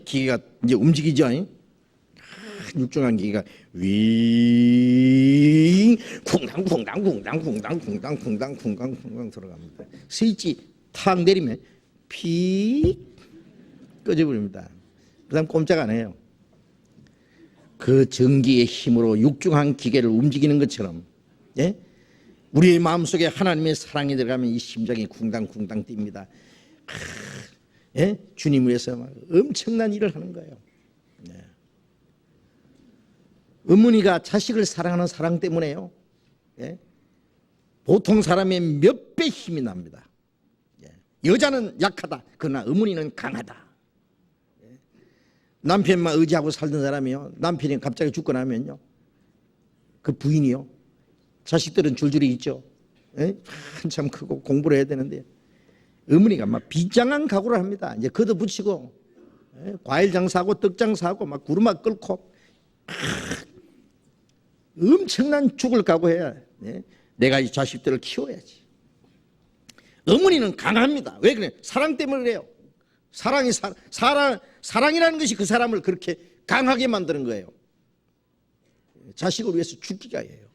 기계가 이제 움직이죠. 육중한 기계가 윙 쿵당쿵당 들어갑니다. 스위치 탁 내리면 픽 꺼져버립니다. 그다음 꼼짝 안 해요. 그 전기의 힘으로 육중한 기계를 움직이는 것처럼, 우리의 마음속에 하나님의 사랑이 들어가면 이 심장이 쿵당쿵당 뜁니다. 주님을 위해서 막 엄청난 일을 하는 거예요. 어머니가 자식을 사랑하는 사랑 때문에요. 보통 사람의 몇 배 힘이 납니다. 여자는 약하다. 그러나 어머니는 강하다. 남편만 의지하고 살던 사람이요, 남편이 갑자기 죽고 나면요, 그 부인이요, 자식들은 줄줄이 있죠. 한참 크고 공부를 해야 되는데 어머니가 막 비장한 각오를 합니다. 이제 걷어붙이고 과일 장사하고 떡 장사하고 막 구르마 끓고 엄청난 죽을 각오해야 내가 이 자식들을 키워야지. 어머니는 강합니다. 왜 그래? 사랑 때문에 그래요. 사랑이라는 것이 그 사람을 그렇게 강하게 만드는 거예요. 자식을 위해서 죽기가 해요.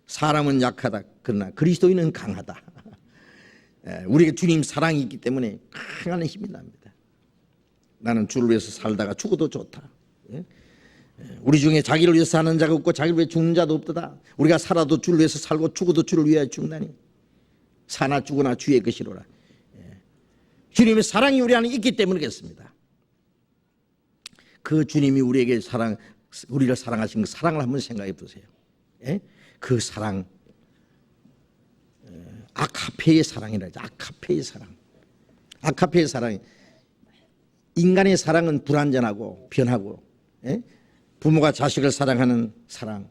사람은 약하다. 그러나 그리스도인은 강하다. 우리가 주님 사랑이 있기 때문에 강한 힘이 납니다. 나는 주를 위해서 살다가 죽어도 좋다. 우리 중에 자기를 위해서 사는 자가 없고 자기를 위해 죽는 자도 없도다. 우리가 살아도 주를 위해서 살고 죽어도 주를 위하여 죽나니 사나 죽으나 주의 것이로라. 주님의 사랑이 우리 안에 있기 때문에 그렇습니다. 그 주님이 우리에게 우리를 사랑하신 그 사랑을 한번 생각해 보세요. 그 사랑, 아카페의 사랑이라 하죠. 아카페의 사랑. 아카페의 사랑. 인간의 사랑은 불완전하고 변하고, 부모가 자식을 사랑하는 사랑,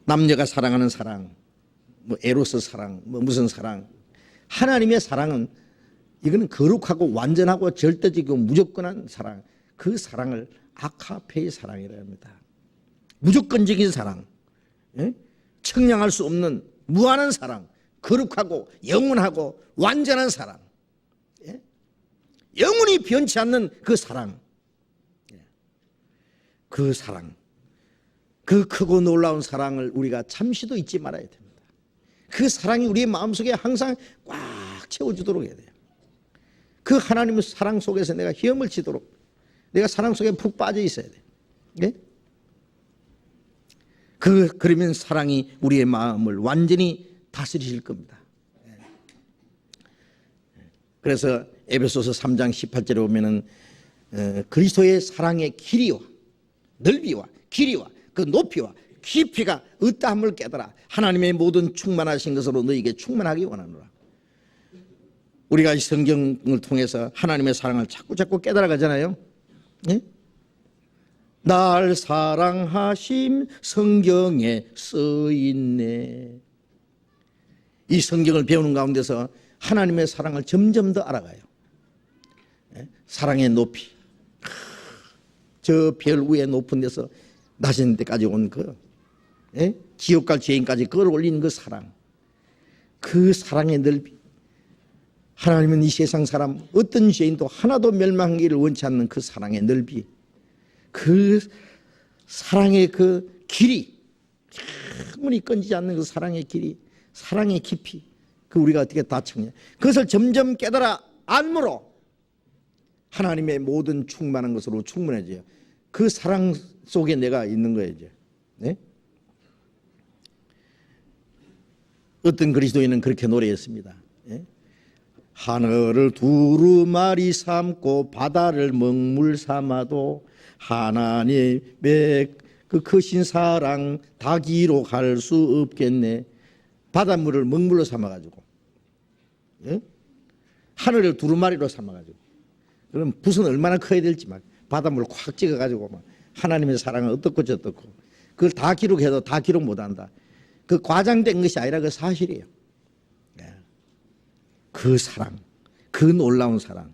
남녀가 사랑하는 사랑, 뭐 에로스 사랑, 뭐 무슨 사랑. 하나님의 사랑은 이거는 거룩하고 완전하고 절대적이고 무조건한 사랑. 그 사랑을 아카페의 사랑이라 합니다. 무조건적인 사랑. 측량할 수 없는 무한한 사랑, 거룩하고 영원하고 완전한 사랑, 영원히 변치 않는 그 사랑, 그 사랑, 그 크고 놀라운 사랑을 우리가 잠시도 잊지 말아야 됩니다. 그 사랑이 우리의 마음속에 항상 꽉 채워주도록 해야 돼요. 그 하나님의 사랑 속에서 내가 헤엄을 치도록, 내가 사랑 속에 푹 빠져 있어야 돼요. 네? 그러면 사랑이 우리의 마음을 완전히 다스리실 겁니다. 그래서 에베소서 3장 18절에 보면은 그리스도의 사랑의 길이와 넓이와 길이와 그 높이와 깊이가 어떠함을 깨달아 하나님의 모든 충만하신 것으로 너희에게 충만하기 원하노라. 우리가 이 성경을 통해서 하나님의 사랑을 자꾸 깨달아 가잖아요. 네? 날 사랑하심 성경에 써있네. 이 성경을 배우는 가운데서 하나님의 사랑을 점점 더 알아가요. 사랑의 높이, 저 별 위에 높은 데서 낮은 데까지 온 그 지옥갈 죄인까지 끌어올린 그 사랑, 그 사랑의 넓이. 하나님은 이 세상 사람 어떤 죄인도 하나도 멸망하기를 원치 않는 그 사랑의 넓이, 그 사랑의 그 길이, 충분히 끊이지 않는 그 사랑의 길이, 사랑의 깊이, 그 우리가 어떻게 다 청냐, 그것을 점점 깨달아 알므로 하나님의 모든 충만한 것으로 충분해져요. 그 사랑 속에 내가 있는 거예요. 이제. 네? 어떤 그리스도인은 그렇게 노래했습니다. 네? 하늘을 두루마리 삼고 바다를 먹물 삼아도 하나님의 그 크신 사랑 다 기록할 수 없겠네. 바닷물을 먹물로 삼아가지고, 예? 하늘을 두루마리로 삼아가지고, 그럼 붓은 얼마나 커야 될지 막 바닷물을 콱 찍어가지고 막 하나님의 사랑은 어떻고 저떻고, 그걸 다 기록해도 다 기록 못한다. 그 과장된 것이 아니라 그 사실이에요. 예. 그 사랑, 그 놀라운 사랑,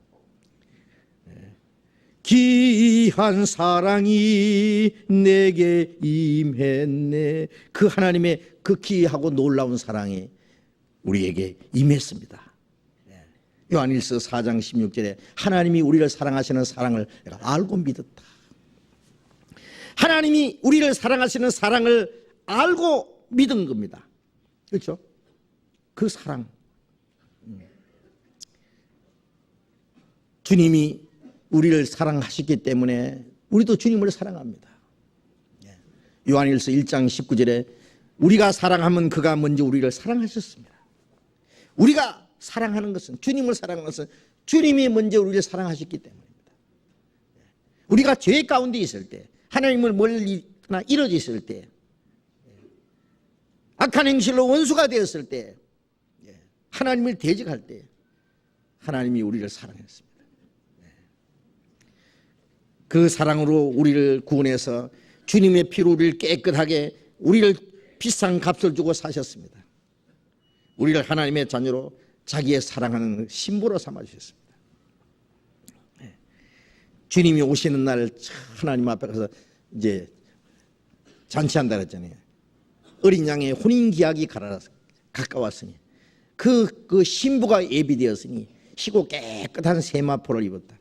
귀한 사랑이 내게 임했네. 그 하나님의 그 귀하고 놀라운 사랑이 우리에게 임했습니다. 요한일서 4장 16절에 하나님이 우리를 사랑하시는 사랑을 내가 알고 믿었다. 하나님이 우리를 사랑하시는 사랑을 알고 믿은 겁니다. 그렇죠? 그 사랑, 주님이 우리를 사랑하셨기 때문에 우리도 주님을 사랑합니다. 요한일서 1장 19절에 우리가 사랑하면 그가 먼저 우리를 사랑하셨습니다. 우리가 사랑하는 것은, 주님을 사랑하는 것은 주님이 먼저 우리를 사랑하셨기 때문입니다. 우리가 죄 가운데 있을 때, 하나님을 멀리나 이뤄져 있을 때, 악한 행실로 원수가 되었을 때, 하나님을 대적할 때 하나님이 우리를 사랑했습니다. 그 사랑으로 우리를 구원해서 주님의 피로 우리를 깨끗하게, 우리를 비싼 값을 주고 사셨습니다. 우리를 하나님의 자녀로 자기의 사랑하는 신부로 삼아주셨습니다. 주님이 오시는 날 하나님 앞에 가서 이제 잔치한다 그랬잖아요. 어린 양의 혼인기약이 가까웠으니 그 신부가 예비되었으니 희고 깨끗한 세마포를 입었다.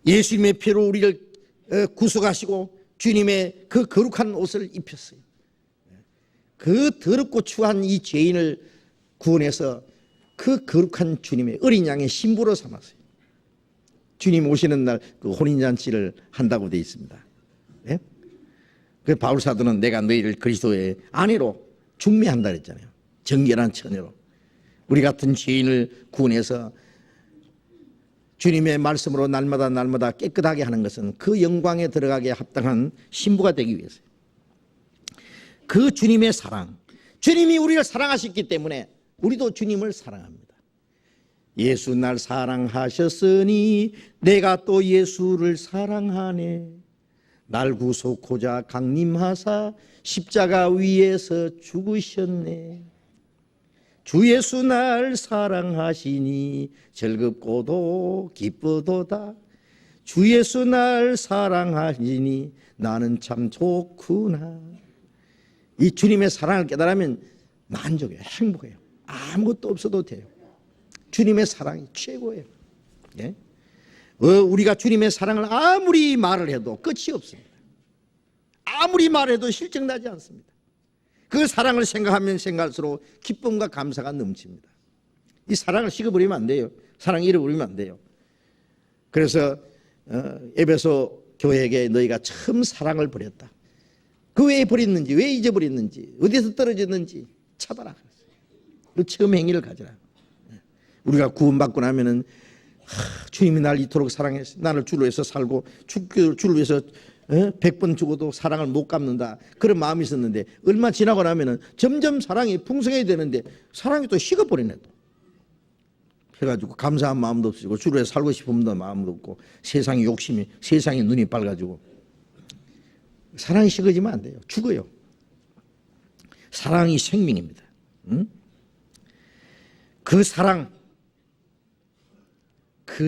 예수님의 피로 우리를 구속하시고 주님의 그 거룩한 옷을 입혔어요. 그 더럽고 추한 이 죄인을 구원해서 그 거룩한 주님의 어린 양의 신부로 삼았어요. 주님 오시는 날 그 혼인잔치를 한다고 되어 있습니다. 네? 그 바울 사도는 내가 너희를 그리스도의 아내로 중매한다 그랬잖아요. 정결한 처녀로. 우리 같은 죄인을 구원해서 주님의 말씀으로 날마다 깨끗하게 하는 것은 그 영광에 들어가게 합당한 신부가 되기 위해서요. 그 주님의 사랑, 주님이 우리를 사랑하셨기 때문에 우리도 주님을 사랑합니다. 예수 날 사랑하셨으니 내가 또 예수를 사랑하네. 날 구속하자 강림하사 십자가 위에서 죽으셨네. 주 예수 날 사랑하시니 즐겁고도 기쁘도다. 주 예수 날 사랑하시니 나는 참 좋구나. 이 주님의 사랑을 깨달으면 만족해요. 행복해요. 아무것도 없어도 돼요. 주님의 사랑이 최고예요. 예? 우리가 주님의 사랑을 아무리 말을 해도 끝이 없습니다. 아무리 말해도 실증나지 않습니다. 그 사랑을 생각하면 생각할수록 기쁨과 감사가 넘칩니다. 이 사랑을 식어버리면 안 돼요. 사랑 잃어버리면 안 돼요. 그래서 에베소 교회에게 너희가 처음 사랑을 버렸다. 그 왜 버렸는지, 왜 잊어버렸는지, 어디서 떨어졌는지 찾아라. 그 처음 행위를 가져라. 우리가 구원받고 나면은 주님이 날 이토록 사랑했어. 나를 주로 해서 살고 주를 위해서 100번 죽어도 사랑을 못 갚는다. 그런 마음이 있었는데 얼마 지나고 나면은 점점 사랑이 풍성해야 되는데 사랑이 또 식어버리네. 또. 해가지고 감사한 마음도 없어지고 주로 해서 살고 싶은 마음도 없고 세상의 욕심이, 세상의 눈이 밝아지고 사랑이 식어지면 안 돼요. 죽어요. 사랑이 생명입니다. 응? 그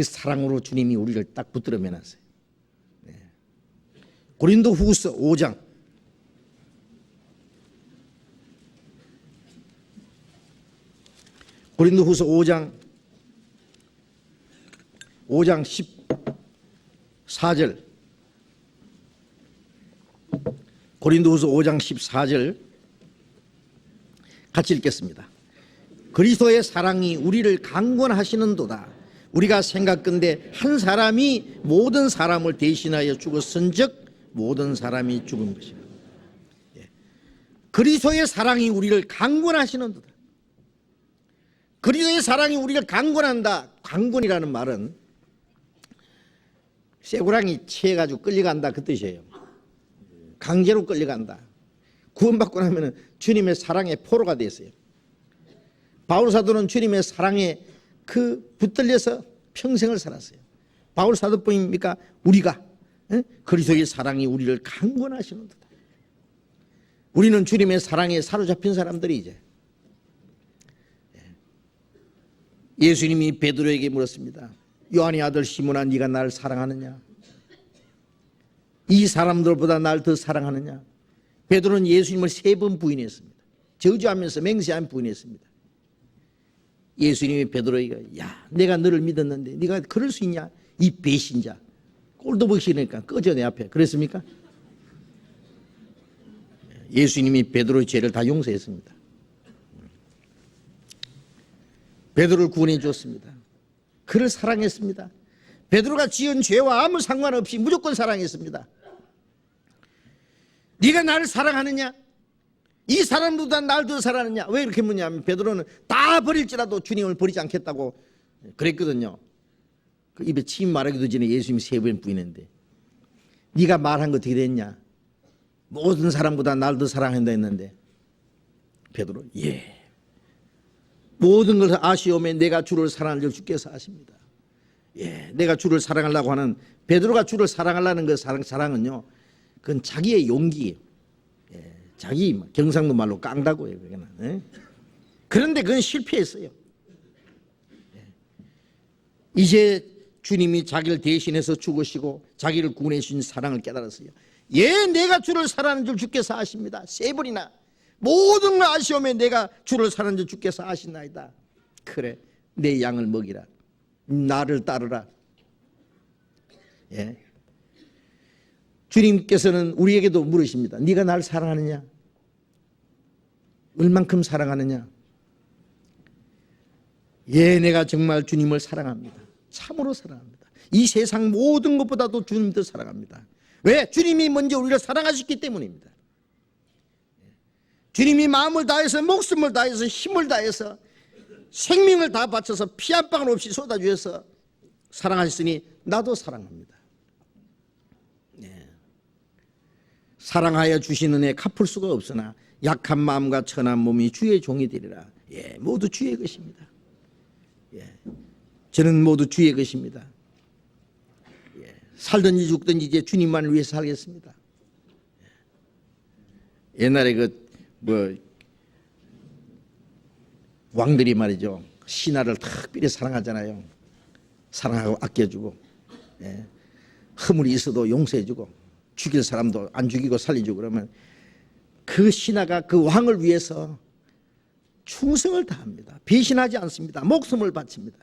사랑으로 주님이 우리를 딱 붙들어 매놨어요. 네. 고린도후서 5장 고린도후서 5장 14절 고린도후서 5장 14절 같이 읽겠습니다. 그리스도의 사랑이 우리를 강권하시는도다. 우리가 생각건대 한 사람이 모든 사람을 대신하여 죽었은즉 모든 사람이 죽은 것이다. 그리스도의 사랑이 우리를 강권하시는도다. 그리스도의 사랑이 우리를 강권한다. 강권이라는 말은 쇠고랑이 채가지고 끌려간다 그 뜻이에요. 강제로 끌려간다. 구원받고 나면 주님의 사랑의 포로가 됐어요. 바울 사도는 주님의 사랑에 붙들려서 평생을 살았어요. 바울 사도뿐입니까? 우리가 그리스도의 사랑이 우리를 강권하시는 듯. 우리는 주님의 사랑에 사로잡힌 사람들이 이제 예수님이 베드로에게 물었습니다. 요한의 아들 시몬아, 네가 나를 사랑하느냐? 이 사람들보다 나를 더 사랑하느냐? 베드로는 예수님을 3번 부인했습니다. 저주하면서 맹세하며 부인했습니다. 예수님이 베드로에게 야, 내가 너를 믿었는데 네가 그럴 수 있냐? 이 배신자. 꼴도 보기 싫으니까 꺼져 내 앞에. 그랬습니까? 예수님이 베드로의 죄를 다 용서했습니다. 베드로를 구원해 주었습니다. 그를 사랑했습니다. 베드로가 지은 죄와 아무 상관없이 무조건 사랑했습니다. 네가 나를 사랑하느냐? 이 사람보다 나를 더 사랑하느냐? 왜 이렇게 묻냐면 베드로는 다 버릴지라도 주님을 버리지 않겠다고 그랬거든요. 그 입에 침 말하기도 전에 예수님이 3번 부인했는데 네가 말한 거 어떻게 됐냐? 모든 사람보다 나를 더 사랑한다 했는데 베드로 예, 모든 것을 아시오매 내가 주를 사랑하는 줄 주께서 아십니다. 예, 내가 주를 사랑하려고 하는 베드로가 주를 사랑하려는 그 사랑은요, 그건 자기의 용기예요. 예, 자기 경상도 말로 깡다고 해요. 예? 그런데 그건 실패했어요. 예. 이제 주님이 자기를 대신해서 죽으시고 자기를 구원해 주신 사랑을 깨달았어요. 예, 내가 주를 사랑하는 줄 주께서 아십니다. 3번이나 모든 걸 아시오매 내가 주를 사랑하는 줄 주께서 아시나이다. 그래, 내 양을 먹이라. 나를 따르라. 예. 주님께서는 우리에게도 물으십니다. 네가 나를 사랑하느냐? 얼만큼 사랑하느냐? 예, 내가 정말 주님을 사랑합니다. 참으로 사랑합니다. 이 세상 모든 것보다도 주님을 더 사랑합니다. 왜? 주님이 먼저 우리를 사랑하셨기 때문입니다. 주님이 마음을 다해서 목숨을 다해서 힘을 다해서 생명을 다 바쳐서 피 한 방울 없이 쏟아주셔서 사랑하셨으니 나도 사랑합니다. 네. 사랑하여 주시는 애 갚을 수가 없으나 약한 마음과 천한 몸이 주의 종이 되리라. 예, 모두 주의 것입니다. 예, 저는 모두 주의 것입니다. 예, 살든지 죽든지 이제 주님만을 위해서 살겠습니다. 예. 옛날에 왕들이 말이죠, 신하를 특별히 사랑하잖아요. 사랑하고 아껴주고, 예. 허물이 있어도 용서해주고, 죽일 사람도 안 죽이고 살려주고, 그러면 그 신하가 그 왕을 위해서 충성을 다합니다. 배신하지 않습니다. 목숨을 바칩니다.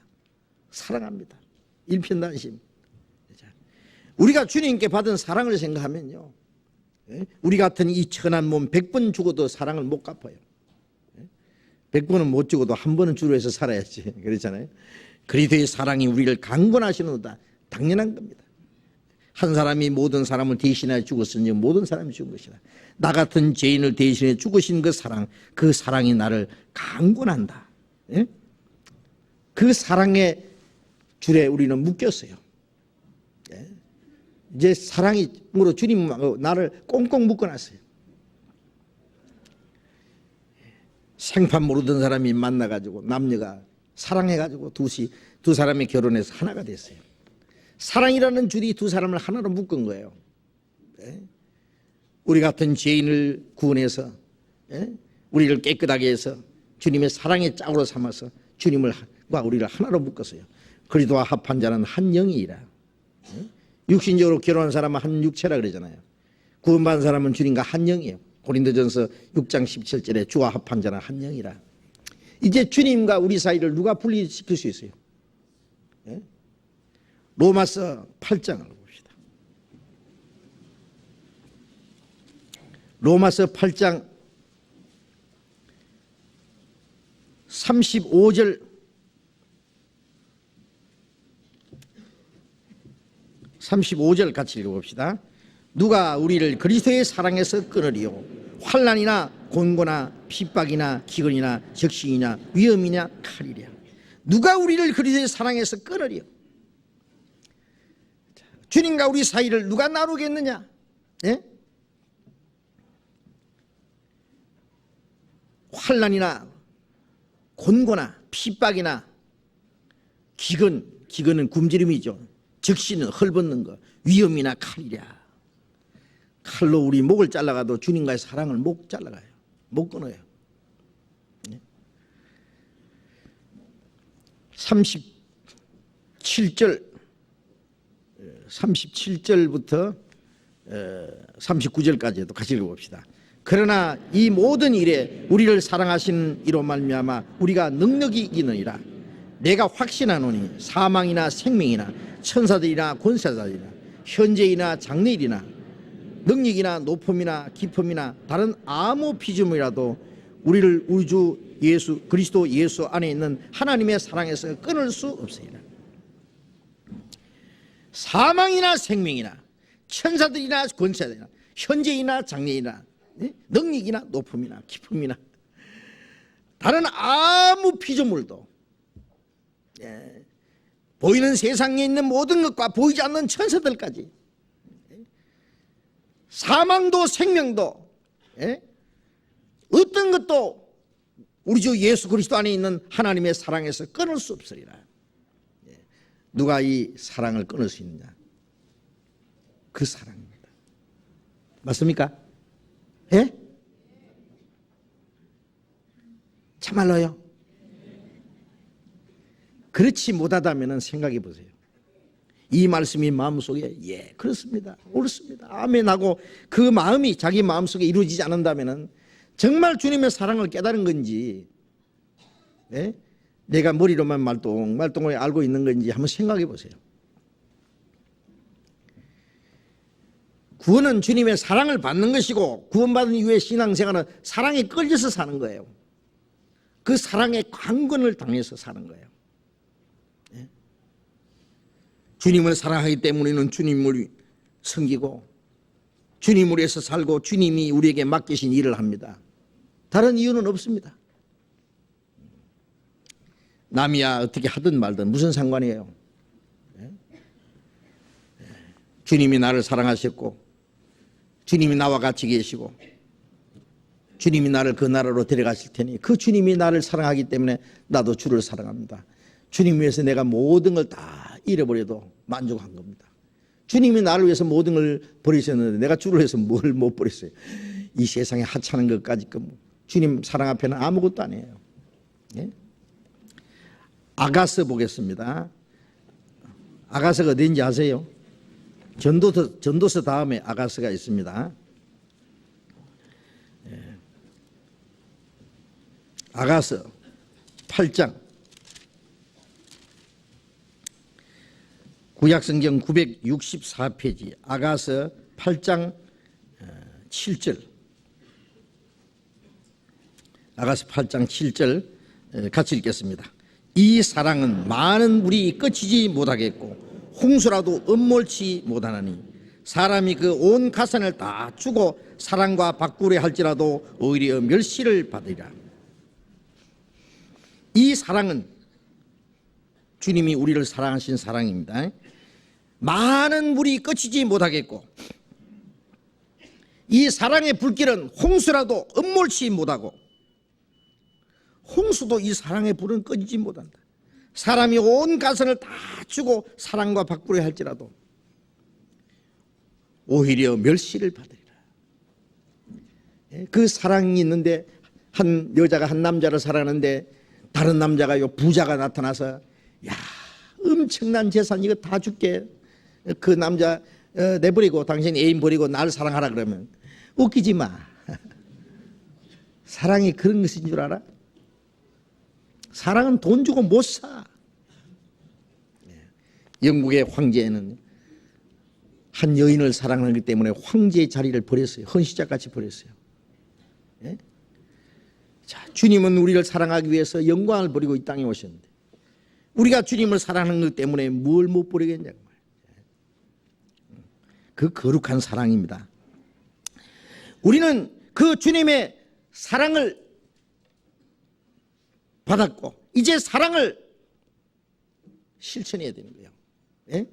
사랑합니다. 일편단심. 우리가 주님께 받은 사랑을 생각하면요, 우리 같은 이 천한 몸 100번 죽어도 사랑을 못 갚아요. 100번은 못 죽어도 한 번은 주로 해서 살아야지. 그렇잖아요. 그리스도의 사랑이 우리를 강권하시는다. 당연한 겁니다. 한 사람이 모든 사람을 대신하여 죽었으니 모든 사람이 죽은 것이라. 나 같은 죄인을 대신해 죽으신 그 사랑이 나를 강권한다. 그 사랑의 줄에 우리는 묶였어요. 이제 사랑으로 주님하고 나를 꽁꽁 묶어놨어요. 생판 모르던 사람이 만나가지고 남녀가 사랑해가지고 두 사람이 결혼해서 하나가 됐어요. 사랑이라는 줄이 두 사람을 하나로 묶은 거예요. 우리 같은 죄인을 구원해서 우리를 깨끗하게 해서 주님의 사랑의 짝으로 삼아서 주님과 우리를 하나로 묶었어요. 그리스도와 합한 자는 한 영이라. 육신적으로 결혼한 사람은 한 육체라 그러잖아요. 구원받은 사람은 주님과 한 영이에요. 고린도전서 6장 17절에 주와 합한 자는 한 영이라. 이제 주님과 우리 사이를 누가 분리시킬 수 있어요? 로마서 8장을 봅시다. 로마서 8장 35절 35절 같이 읽어봅시다. 누가 우리를 그리스도의 사랑에서 끊으리요? 환난이나 곤고나 핍박이나 기근이나 적신이나 위험이냐 칼이랴. 누가 우리를 그리스도의 사랑에서 끊으리요? 주님과 우리 사이를 누가 나누겠느냐? 예? 환난이나 곤고나 핍박이나 기근은 굶주림이죠. 적신은 헐벗는 거, 위험이나 칼이랴. 칼로 우리 목을 잘라가도 주님과의 사랑을 못 잘라가요. 못 끊어요. 37절부터 39절까지도 같이 읽어봅시다. 그러나 이 모든 일에 우리를 사랑하시는 이로 말미암아 우리가 능력이 이기느니라. 내가 확신하노니 사망이나 생명이나 천사들이나 권세자들이나 현재이나 장래일이나 능력이나 높음이나 깊음이나 다른 아무 피조물이라도 우리를 우리 주 예수 그리스도 예수 안에 있는 하나님의 사랑에서 끊을 수 없으리라. 사망이나 생명이나 천사들이나 권세자들이나 현재이나 장래이나 능력이나 높음이나 깊음이나 다른 아무 피조물도 보이는 세상에 있는 모든 것과 보이지 않는 천사들까지 사망도 생명도 어떤 것도 우리 주 예수 그리스도 안에 있는 하나님의 사랑에서 끊을 수 없으리라. 누가 이 사랑을 끊을 수 있느냐? 그 사랑입니다. 맞습니까? 예? 참말로요? 그렇지 못하다면 생각해 보세요. 이 말씀이 마음속에 그렇습니다. 옳습니다. 아멘 하고 그 마음이 자기 마음속에 이루어지지 않는다면 정말 주님의 사랑을 깨달은 건지 내가 머리로만 말똥을 알고 있는 건지 한번 생각해 보세요. 구원은 주님의 사랑을 받는 것이고 구원받은 이후의 신앙생활은 사랑에 끌려서 사는 거예요. 그 사랑의 강권을 당해서 사는 거예요. 주님을 사랑하기 때문에 우리는 주님을 섬기고 주님을 위해서 살고 주님이 우리에게 맡기신 일을 합니다. 다른 이유는 없습니다. 남이야 어떻게 하든 말든 무슨 상관이에요. 주님이 나를 사랑하셨고 주님이 나와 같이 계시고 주님이 나를 그 나라로 데려가실 테니 그 주님이 나를 사랑하기 때문에 나도 주를 사랑합니다. 주님 위해서 내가 모든 걸 다 잃어버려도 만족한 겁니다. 주님이 나를 위해서 모든 걸 버리셨는데 내가 주를 위해서 뭘 못 버렸어요. 이 세상에 하찮은 것까지 주님 사랑 앞에는 아무것도 아니에요. 아가서 보겠습니다. 아가서가 어딘지 아세요? 전도서 다음에 아가서가 있습니다. 아가서 8장, 구약성경 964페이지 아가서 8장 7절, 아가서 8장 7절 같이 읽겠습니다. 이 사랑은 많은 물이 끝이지 못하겠고 홍수라도 음몰치 못하나니 사람이 그 온 가산을 다 주고 사랑과 바꾸려 할지라도 오히려 멸시를 받으리라. 이 사랑은 주님이 우리를 사랑하신 사랑입니다. 많은 물이 끝이지 못하겠고 이 사랑의 불길은 홍수라도 음몰치 못하고, 홍수도 이 사랑의 불은 꺼지지 못한다. 사람이 온 가산을 다 주고 사랑과 바꾸려 할지라도 오히려 멸시를 받으리라. 그 사랑이 있는데 한 여자가 한 남자를 사랑하는데 다른 남자가 부자가 나타나서 야, 엄청난 재산 이거 다 줄게, 그 남자 내버리고 당신 애인 버리고 날 사랑하라 그러면 웃기지 마. 사랑이 그런 것인 줄 알아? 사랑은 돈 주고 못 사. 영국의 황제는 한 여인을 사랑하기 때문에 황제의 자리를 버렸어요. 헌시자같이 버렸어요. 예? 자, 주님은 우리를 사랑하기 위해서 영광을 버리고 이 땅에 오셨는데 우리가 주님을 사랑하는 것 때문에 뭘 못 버리겠냐고. 그 거룩한 사랑입니다. 우리는 그 주님의 사랑을 받았고 이제 사랑을 실천해야 되는 거예요. 예?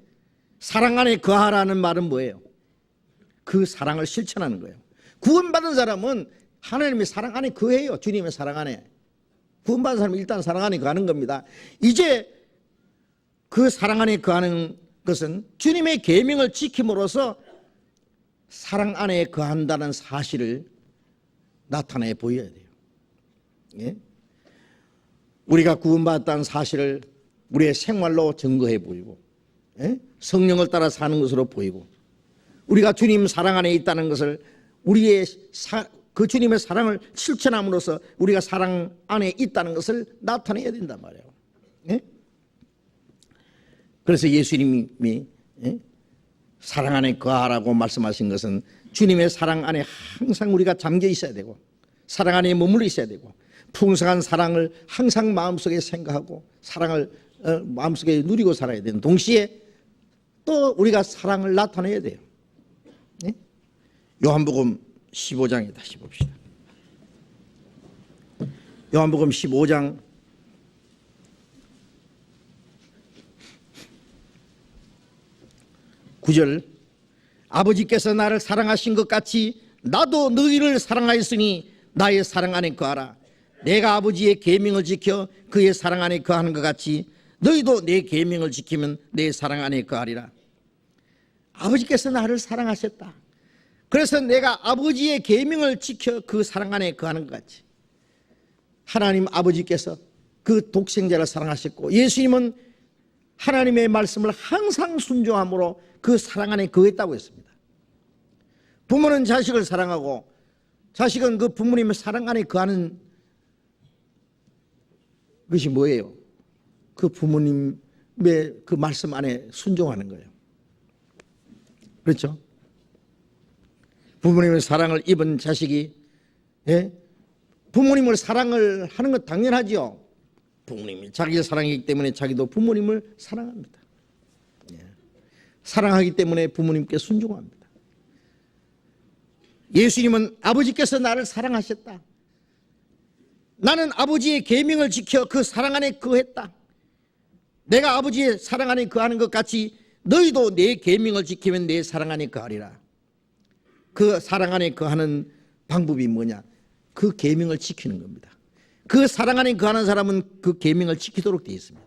사랑 안에 거하라는 말은 뭐예요? 그 사랑을 실천하는 거예요. 구원받은 사람은 하나님의 사랑 안에 거해요. 주님의 사랑 안에. 구원받은 사람은 일단 사랑 안에 거하는 겁니다. 이제 그 사랑 안에 거하는 것은 주님의 계명을 지킴으로써 사랑 안에 거한다는 사실을 나타내 보여야 돼요. 예? 우리가 구원받았다는 사실을 우리의 생활로 증거해 보이고, 예? 성령을 따라 사는 것으로 보이고, 우리가 주님 사랑 안에 있다는 것을 우리의 그 주님의 사랑을 실천함으로써 우리가 사랑 안에 있다는 것을 나타내야 된단 말이에요. 예? 그래서 예수님이 사랑 안에 거하라고 말씀하신 것은 주님의 사랑 안에 항상 우리가 잠겨 있어야 되고 사랑 안에 머물러 있어야 되고 풍성한 사랑을 항상 마음속에 생각하고 사랑을 마음속에 누리고 살아야 되는 동시에 또 우리가 사랑을 나타내야 돼요. 네? 요한복음 15장에 다시 봅시다. 요한복음 15장 9절, 아버지께서 나를 사랑하신 것 같이 나도 너희를 사랑하였으니 나의 사랑 안에 거하라. 내가 아버지의 계명을 지켜 그의 사랑 안에 거하는 것 같이 너희도 내 계명을 지키면 내 사랑 안에 거하리라. 아버지께서 나를 사랑하셨다. 그래서 내가 아버지의 계명을 지켜 그 사랑 안에 거하는 것 같이 하나님 아버지께서 그 독생자를 사랑하셨고 예수님은 하나님의 말씀을 항상 순종함으로 그 사랑 안에 거했다고 했습니다. 부모는 자식을 사랑하고 자식은 그 부모님의 사랑 안에 거하는 것이 뭐예요? 그 부모님의 그 말씀 안에 순종하는 거예요. 그렇죠? 부모님의 사랑을 입은 자식이 부모님을 사랑을 하는 것 당연하죠. 부모님이 자기를 사랑하기 때문에 자기도 부모님을 사랑합니다. 사랑하기 때문에 부모님께 순종합니다. 예수님은 아버지께서 나를 사랑하셨다. 나는 아버지의 계명을 지켜 그 사랑 안에 거했다. 내가 아버지의 사랑 안에 거하는 것 같이 너희도 내 계명을 지키면 내 사랑 안에 거하리라. 그 사랑 안에 거하는 방법이 뭐냐? 그 계명을 지키는 겁니다. 그 사랑 안에 거하는 사람은 그 계명을 지키도록 되어 있습니다.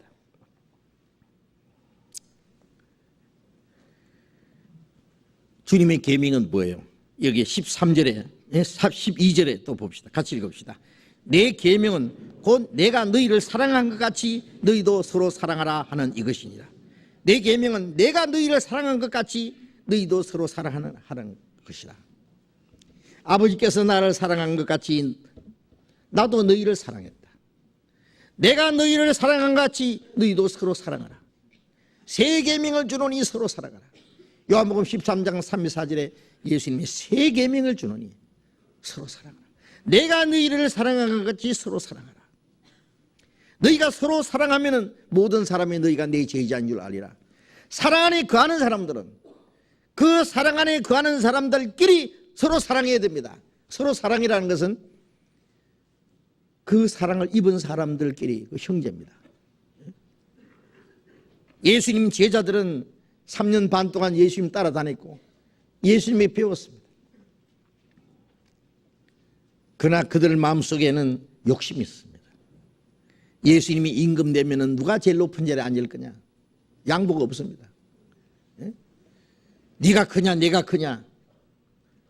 주님의 계명은 뭐예요? 여기 13절에 12절에 또 봅시다. 같이 읽읍시다. 내 계명은 곧 내가 너희를 사랑한 것 같이 너희도 서로 사랑하라 하는 이것이니라. 내 계명은 내가 너희를 사랑한 것 같이 너희도 서로 사랑하는 것이다. 아버지께서 나를 사랑한 것 같이 나도 너희를 사랑했다. 내가 너희를 사랑한 것 같이 너희도 서로 사랑하라. 세 계명을 주노니 서로 사랑하라. 요한복음 13장 34절에 예수님이 세 계명을 주노니 서로 사랑하라. 내가 너희를 사랑한 것 같이 서로 사랑하라. 너희가 서로 사랑하면 모든 사람이 너희가 내 제자인 줄 알리라. 사랑 안에 거하는 사람들은 그 사랑 안에 거하는 사람들끼리 서로 사랑해야 됩니다. 서로 사랑이라는 것은 그 사랑을 입은 사람들끼리 그 형제입니다. 예수님 제자들은 3년 반 동안 예수님 따라다녔고 예수님이 배웠습니다. 그러나 그들 마음속에는 욕심이 있습니다. 예수님이 임금되면 누가 제일 높은 자리에 앉을 거냐? 양보가 없습니다. 예? 네가 크냐 내가 크냐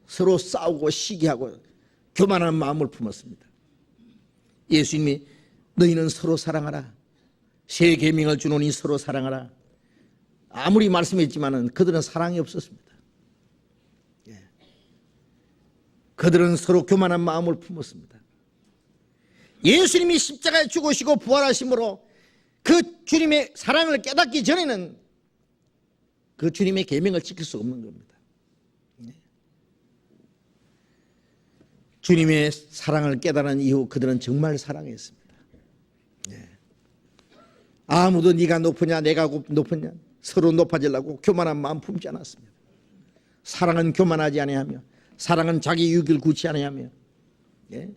서로 싸우고 시기하고 교만한 마음을 품었습니다. 예수님이 너희는 서로 사랑하라. 세 계명을 주노니 서로 사랑하라. 아무리 말씀했지만은 그들은 사랑이 없었습니다. 예. 그들은 서로 교만한 마음을 품었습니다. 예수님이 십자가에 죽으시고 부활하심으로 그 주님의 사랑을 깨닫기 전에는 그 주님의 계명을 지킬 수 없는 겁니다. 예. 주님의 사랑을 깨달은 이후 그들은 정말 사랑했습니다. 예. 아무도 네가 높으냐 내가 높으냐 서로 높아지려고 교만한 마음 품지 않았습니다. 사랑은 교만하지 아니하며 사랑은 자기 유익을 구치 아니하며 예?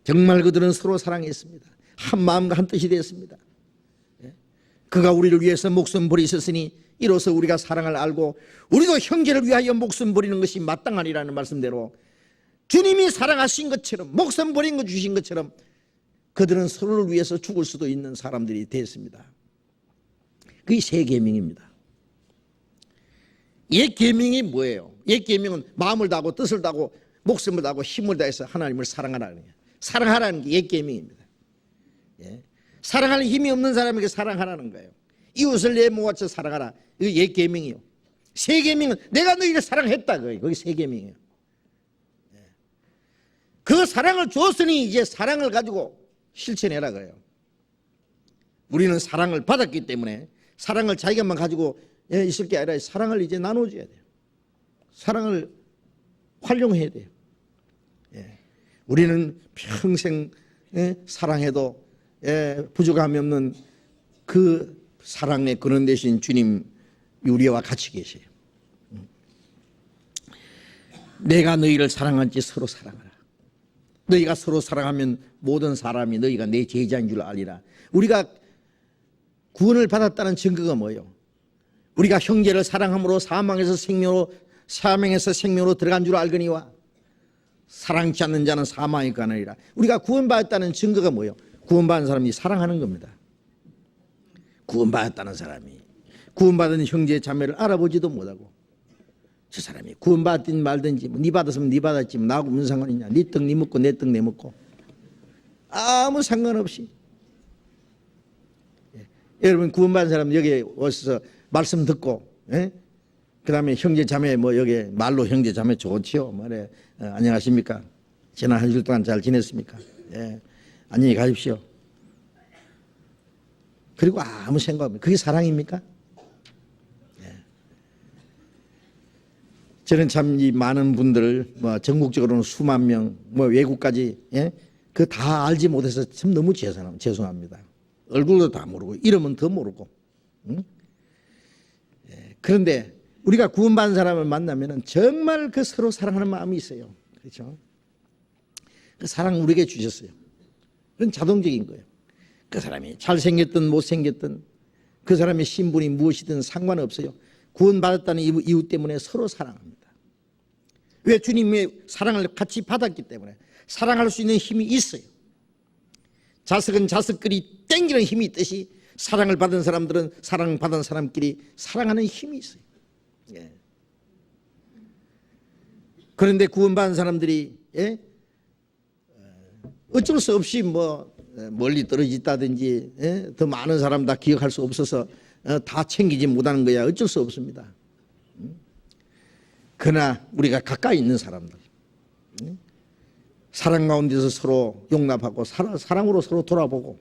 정말 그들은 서로 사랑했습니다. 한 마음과 한 뜻이 되었습니다. 예? 그가 우리를 위해서 목숨 버리셨으니 이로써 우리가 사랑을 알고 우리도 형제를 위하여 목숨 버리는 것이 마땅하리라는 말씀대로 주님이 사랑하신 것처럼 목숨 버린 것 주신 것처럼 그들은 서로를 위해서 죽을 수도 있는 사람들이 됐습니다. 그게 세 계명입니다. 옛 계명이 뭐예요? 옛 계명은 마음을 다하고 뜻을 다하고 목숨을 다하고 힘을 다해서 하나님을 사랑하라는 거예요. 사랑하라는 게 옛 계명입니다. 예. 사랑할 힘이 없는 사람에게 사랑하라는 거예요. 이웃을 내 몸같이 사랑하라. 이거 옛 계명이요. 새 계명은 내가 너희를 사랑했다. 거기 새 계명이에요. 예. 그 사랑을 줬으니 이제 사랑을 가지고 실천해라 그래요. 우리는 사랑을 받았기 때문에 사랑을 자기가만 가지고 있을 게 아니라 사랑을 이제 나눠줘야 돼요. 사랑을 활용해야 돼요. 예. 우리는 평생 사랑해도 부족함이 없는 그 사랑의 근원 되신 주님 우리와 같이 계세요. 내가 너희를 사랑한지 서로 사랑하라. 너희가 서로 사랑하면 모든 사람이 너희가 내 제자인 줄 알리라. 우리가 구원을 받았다는 증거가 뭐예요? 우리가 형제를 사랑함으로 사망에서 생명으로 들어간 줄 알거니와 사랑치 않는 자는 사망에 가느니라. 우리가 구원받았다는 증거가 뭐예요? 구원받은 사람이 사랑하는 겁니다. 구원받았다는 사람이 구원받은 형제 자매를 알아보지도 못하고 저 사람이 구원받든 말든지 네 받았으면 네 받았지 나하고 무슨 상관이냐. 네 떡 네 먹고 내 떡 내 먹고 아무 상관없이. 여러분 구원받은 사람 여기 와서 말씀 듣고 그 다음에 형제 자매 뭐 여기 말로 형제 자매 좋지요. 말해 안녕하십니까. 지난 한 주일 동안 잘 지냈습니까? 예. 안녕히 가십시오. 그리고 아무 생각 없습니다. 그게 사랑입니까? 예. 저는 참 이 많은 분들 뭐 전국적으로는 수만 명 뭐 외국까지 그 다 알지 못해서 참 너무 죄송합니다. 얼굴도 다 모르고 이름은 더 모르고. 응? 예. 그런데 우리가 구원받은 사람을 만나면 정말 그 서로 사랑하는 마음이 있어요. 그렇죠? 그 사랑 우리에게 주셨어요. 그건 자동적인 거예요. 그 사람이 잘생겼든 못생겼든 그 사람의 신분이 무엇이든 상관없어요. 구원받았다는 이유 때문에 서로 사랑합니다. 왜? 주님의 사랑을 같이 받았기 때문에 사랑할 수 있는 힘이 있어요. 자석은 자석끼리 땡기는 힘이 있듯이 사랑을 받은 사람들은 사랑받은 사람끼리 사랑하는 힘이 있어요. 예. 그런데 구원받은 사람들이 어쩔 수 없이 뭐 멀리 떨어졌다든지 더 많은 사람 다 기억할 수 없어서 다 챙기지 못하는 거야. 어쩔 수 없습니다. 그러나 우리가 가까이 있는 사람들 사랑 가운데서 서로 용납하고 사랑으로 서로 돌아보고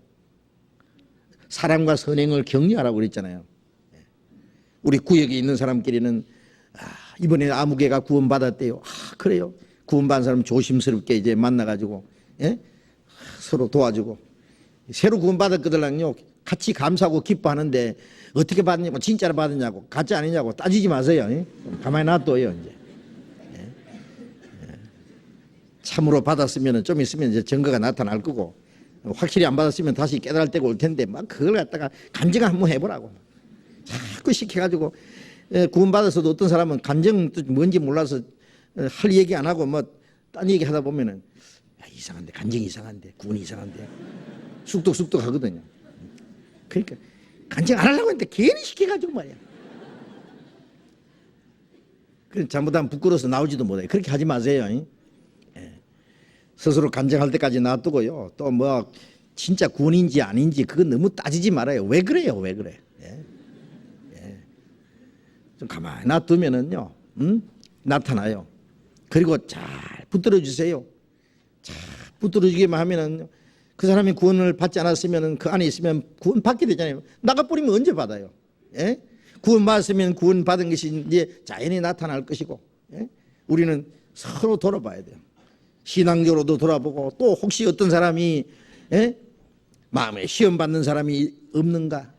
사랑과 선행을 격려하라고 그랬잖아요. 우리 구역에 있는 사람끼리는 이번에 아무개가 구원받았대요. 그래요. 구원받은 사람 조심스럽게 이제 만나가지고 서로 도와주고, 새로 구원받았거들랑요 같이 감사하고 기뻐하는데 어떻게 받느냐고, 진짜로 받았냐고, 가짜 아니냐고 따지지 마세요. 가만히 놔둬요. 이제 참으로 받았으면 좀 있으면 이제 증거가 나타날 거고, 확실히 안 받았으면 다시 깨달을 때가 올 텐데 막 그걸 갖다가 간증을 한번 해보라고 자꾸 시켜가지고, 구원받아서도 어떤 사람은 감정 뭔지 몰라서 할 얘기 안 하고 뭐 딴 얘기 하다 보면은 이상한데, 간증이 이상한데, 구원이 이상한데 쑥덕쑥덕 하거든요. 그러니까 간증 안 하려고 했는데 괜히 시켜가지고 말이야. 그래서 잘못하면 부끄러워서 나오지도 못해. 그렇게 하지 마세요. 스스로 간증할 때까지 놔두고요. 또 뭐 진짜 구원인지 아닌지 그건 너무 따지지 말아요. 왜 그래요? 왜 그래? 좀 가만히 놔두면은요, 나타나요. 그리고 잘 붙들어 주세요. 잘 붙들어 주기만 하면은 그 사람이 구원을 받지 않았으면은 그 안에 있으면 구원 받게 되잖아요. 나가버리면 언제 받아요? 구원 받았으면 구원 받은 것이 이제 자연히 나타날 것이고, 우리는 서로 돌아봐야 돼요. 신앙적으로도 돌아보고, 또 혹시 어떤 사람이 마음에 시험 받는 사람이 없는가?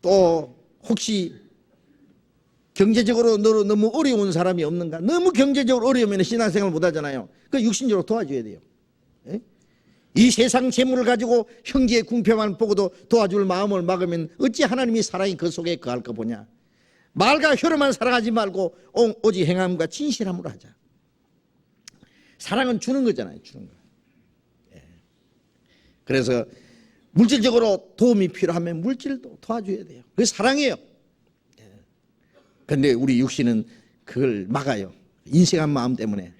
또 혹시 경제적으로 너무 어려운 사람이 없는가? 너무 경제적으로 어려우면 신앙생활 못 하잖아요. 그 육신적으로 도와줘야 돼요. 이 세상 재물을 가지고 형제의 궁핍만 보고도 도와줄 마음을 막으면 어찌 하나님이 사랑이 그 속에 거할까 보냐. 말과 혀로만 살아가지 말고 오직 행함과 진실함으로 하자. 사랑은 주는 거잖아요. 주는 거. 그래서 물질적으로 도움이 필요하면 물질도 도와줘야 돼요. 그게 사랑이에요. 그런데 우리 육신은 그걸 막아요. 인색한 마음 때문에.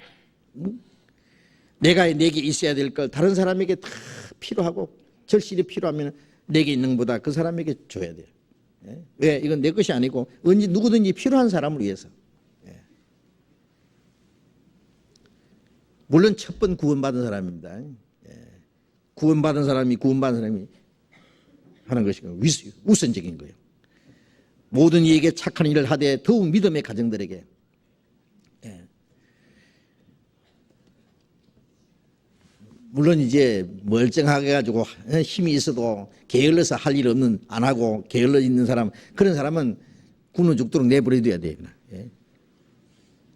내게 있어야 될 걸 다른 사람에게 다 필요하고 절실히 필요하면 내게 있는 것보다 그 사람에게 줘야 돼요. 왜? 이건 내 것이 아니고 언제 누구든지 필요한 사람을 위해서. 물론 첫 번 구원받은 사람입니다. 구원받은 사람이 하는 것이 우선적인 거예요. 모든 이에게 착한 일을 하되 더욱 믿음의 가정들에게. 물론 이제 멀쩡하게 가지고 힘이 있어도 게을러서 할 일 없는, 안 하고 게을러 있는 사람, 그런 사람은 굶어 죽도록 내버려둬야 돼요.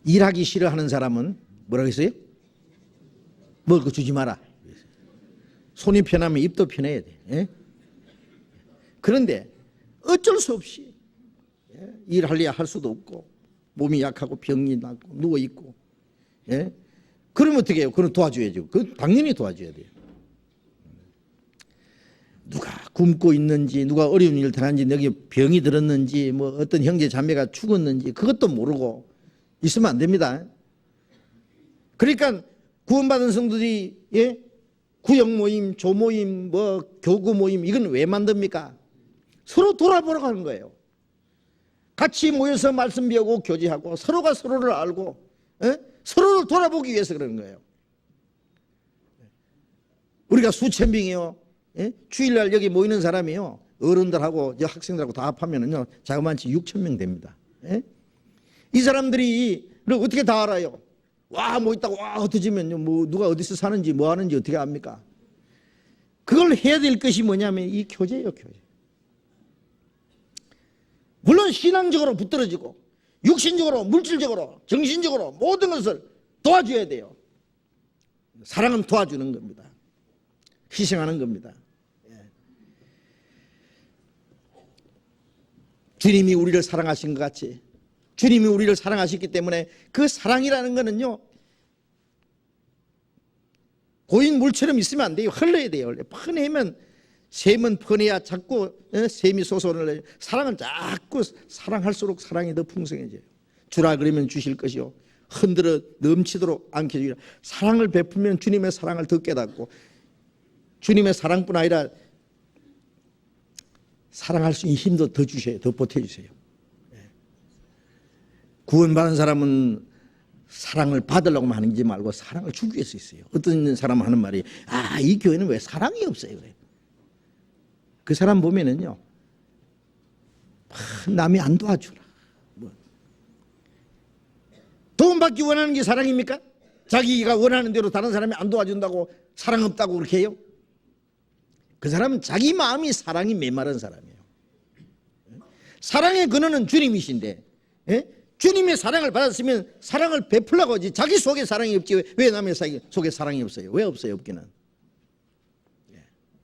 일하기 싫어하는 사람은 뭐라고 했어요? 먹을 거 주지 마라. 손이 편하면 입도 편해야 돼. 그런데 어쩔 수 없이 일하려야 할 수도 없고, 몸이 약하고 병이 나고 누워있고, 그러면 어떻게 해요? 그럼 도와줘야죠. 그 당연히 도와줘야 돼요. 누가 굶고 있는지, 누가 어려운 일을 당한지, 여기 병이 들었는지, 뭐 어떤 형제 자매가 죽었는지 그것도 모르고 있으면 안 됩니다. 그러니까 구원받은 성도들이 구역 모임, 조모임, 뭐 교구 모임, 이건 왜 만듭니까? 서로 돌아보러 가는 거예요. 같이 모여서 말씀 배우고 교제하고 서로가 서로를 알고 서로를 돌아보기 위해서 그러는 거예요. 우리가 수천 명이요, 주일날 여기 모이는 사람이요, 어른들하고 학생들하고 다 합하면은요 자그마치 6천 명 됩니다. 이 사람들이 어떻게 다 알아요? 와, 뭐 있다고 와 흩어지면요, 뭐 누가 어디서 사는지 뭐 하는지 어떻게 압니까? 그걸 해야 될 것이 뭐냐면 이 교제예요, 교제. 물론 신앙적으로 붙들어지고 육신적으로, 물질적으로, 정신적으로 모든 것을 도와줘야 돼요. 사랑은 도와주는 겁니다. 희생하는 겁니다. 주님이 우리를 사랑하신 것 같이 주님이 우리를 사랑하셨기 때문에 그 사랑이라는 거는요, 고인 물처럼 있으면 안 돼요. 흘러야 돼요. 펀해면, 샘은 펀해야 자꾸 샘이 솟아오르는 거예요. 사랑은 자꾸 사랑할수록 사랑이 더 풍성해져요. 주라 그러면 주실 것이요, 흔들어 넘치도록 안게 주리라. 사랑을 베풀면 주님의 사랑을 더 깨닫고, 주님의 사랑뿐 아니라 사랑할 수 있는 힘도 더 주셔요. 더 보태주세요. 구원받은 사람은 사랑을 받으려고만 하는지 말고 사랑을 주기 위해서 있어요. 어떤 사람은 하는 말이, 이 교회는 왜 사랑이 없어요? 그래. 그 사람 보면은요, 남이 안 도와주라. 도움 받기 원하는 게 사랑입니까? 자기가 원하는 대로 다른 사람이 안 도와준다고 사랑 없다고 그렇게 해요? 그 사람은 자기 마음이 사랑이 메마른 사람이에요. 사랑의 근원은 주님이신데, 주님의 사랑을 받았으면 사랑을 베풀라고 하지, 자기 속에 사랑이 없지 왜 남의 속에 사랑이 없어요? 왜 없어요? 없기는.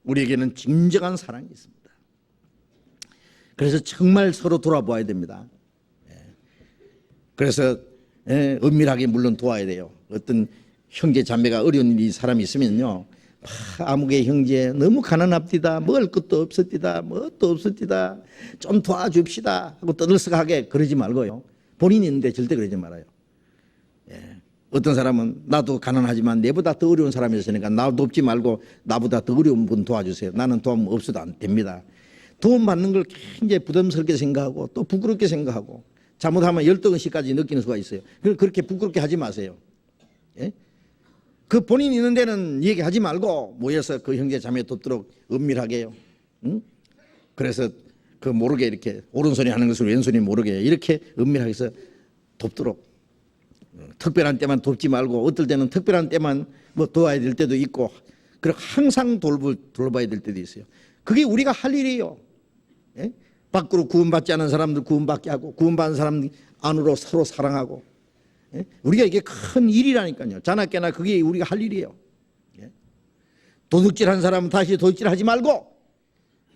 우리에게는 진정한 사랑이 있습니다. 그래서 정말 서로 돌아보아야 됩니다. 그래서 은밀하게 물론 도와야 돼요. 어떤 형제 자매가 어려운 일이 사람이 있으면요, 아무개 형제 너무 가난합디다, 먹을 것도 없었디다, 뭣도 없었디다, 좀 도와줍시다 하고 떠들썩하게 그러지 말고요, 본인이 있는데 절대 그러지 말아요. 어떤 사람은 나도 가난하지만 내보다 더 어려운 사람이 있으니까 나 돕지 말고 나보다 더 어려운 분 도와주세요. 나는 도움 없어도 안 됩니다. 도움 받는 걸 굉장히 부담스럽게 생각하고 또 부끄럽게 생각하고 잘못하면 열등의식까지 느끼는 수가 있어요. 그렇게 부끄럽게 하지 마세요. 그 본인 있는 데는 얘기하지 말고 모여서 그 형제 자매 돕도록 은밀하게요. 그래서 그 모르게 이렇게 오른손이 하는 것을 왼손이 모르게 이렇게 은밀하게 해서 돕도록, 특별한 때만 돕지 말고 어떨 때는 특별한 때만 뭐 도와야 될 때도 있고, 그리고 항상 돌봐야 될 때도 있어요. 그게 우리가 할 일이에요. 밖으로 구원받지 않은 사람들 구원받게 하고, 구원받은 사람들 안으로 서로 사랑하고, 우리가 이게 큰 일이라니까요. 자나깨나 그게 우리가 할 일이에요. 도둑질한 사람은 다시 도둑질하지 말고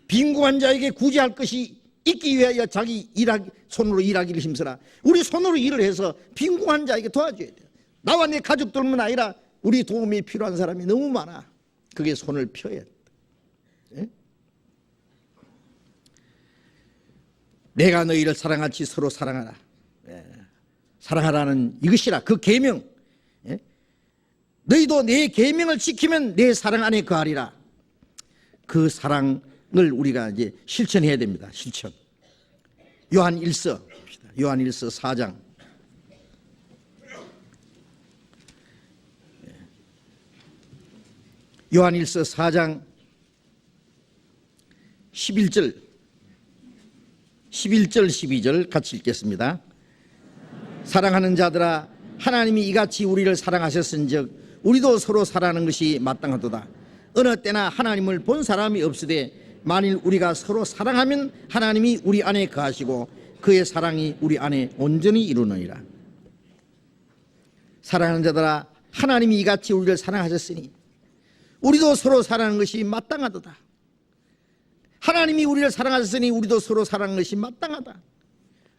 빈궁한 자에게 구제할 것이 있기 위하여 자기 손으로 일하기를 힘쓰라. 우리 손으로 일을 해서 빈궁한 자에게 도와줘야 돼요. 나와 내 가족들뿐만 아니라 우리 도움이 필요한 사람이 너무 많아. 그게 손을 펴야 돼. 내가 너희를 사랑하지 서로 사랑하라. 사랑하라는 이것이라, 그 계명. 너희도 내 계명을 지키면 내 사랑 안에 거하리라. 그 사랑을 우리가 이제 실천해야 됩니다. 실천. 요한일서 4장. 요한일서 4장 11절 12절 같이 읽겠습니다. 사랑하는 자들아, 하나님이 이같이 우리를 사랑하셨은즉 우리도 서로 사랑하는 것이 마땅하도다. 어느 때나 하나님을 본 사람이 없으되 만일 우리가 서로 사랑하면 하나님이 우리 안에 거하시고 그의 사랑이 우리 안에 온전히 이루느니라. 사랑하는 자들아, 하나님이 이같이 우리를 사랑하셨으니 우리도 서로 사랑하는 것이 마땅하도다. 하나님이 우리를 사랑하셨으니 우리도 서로 사랑하는 것이 마땅하다.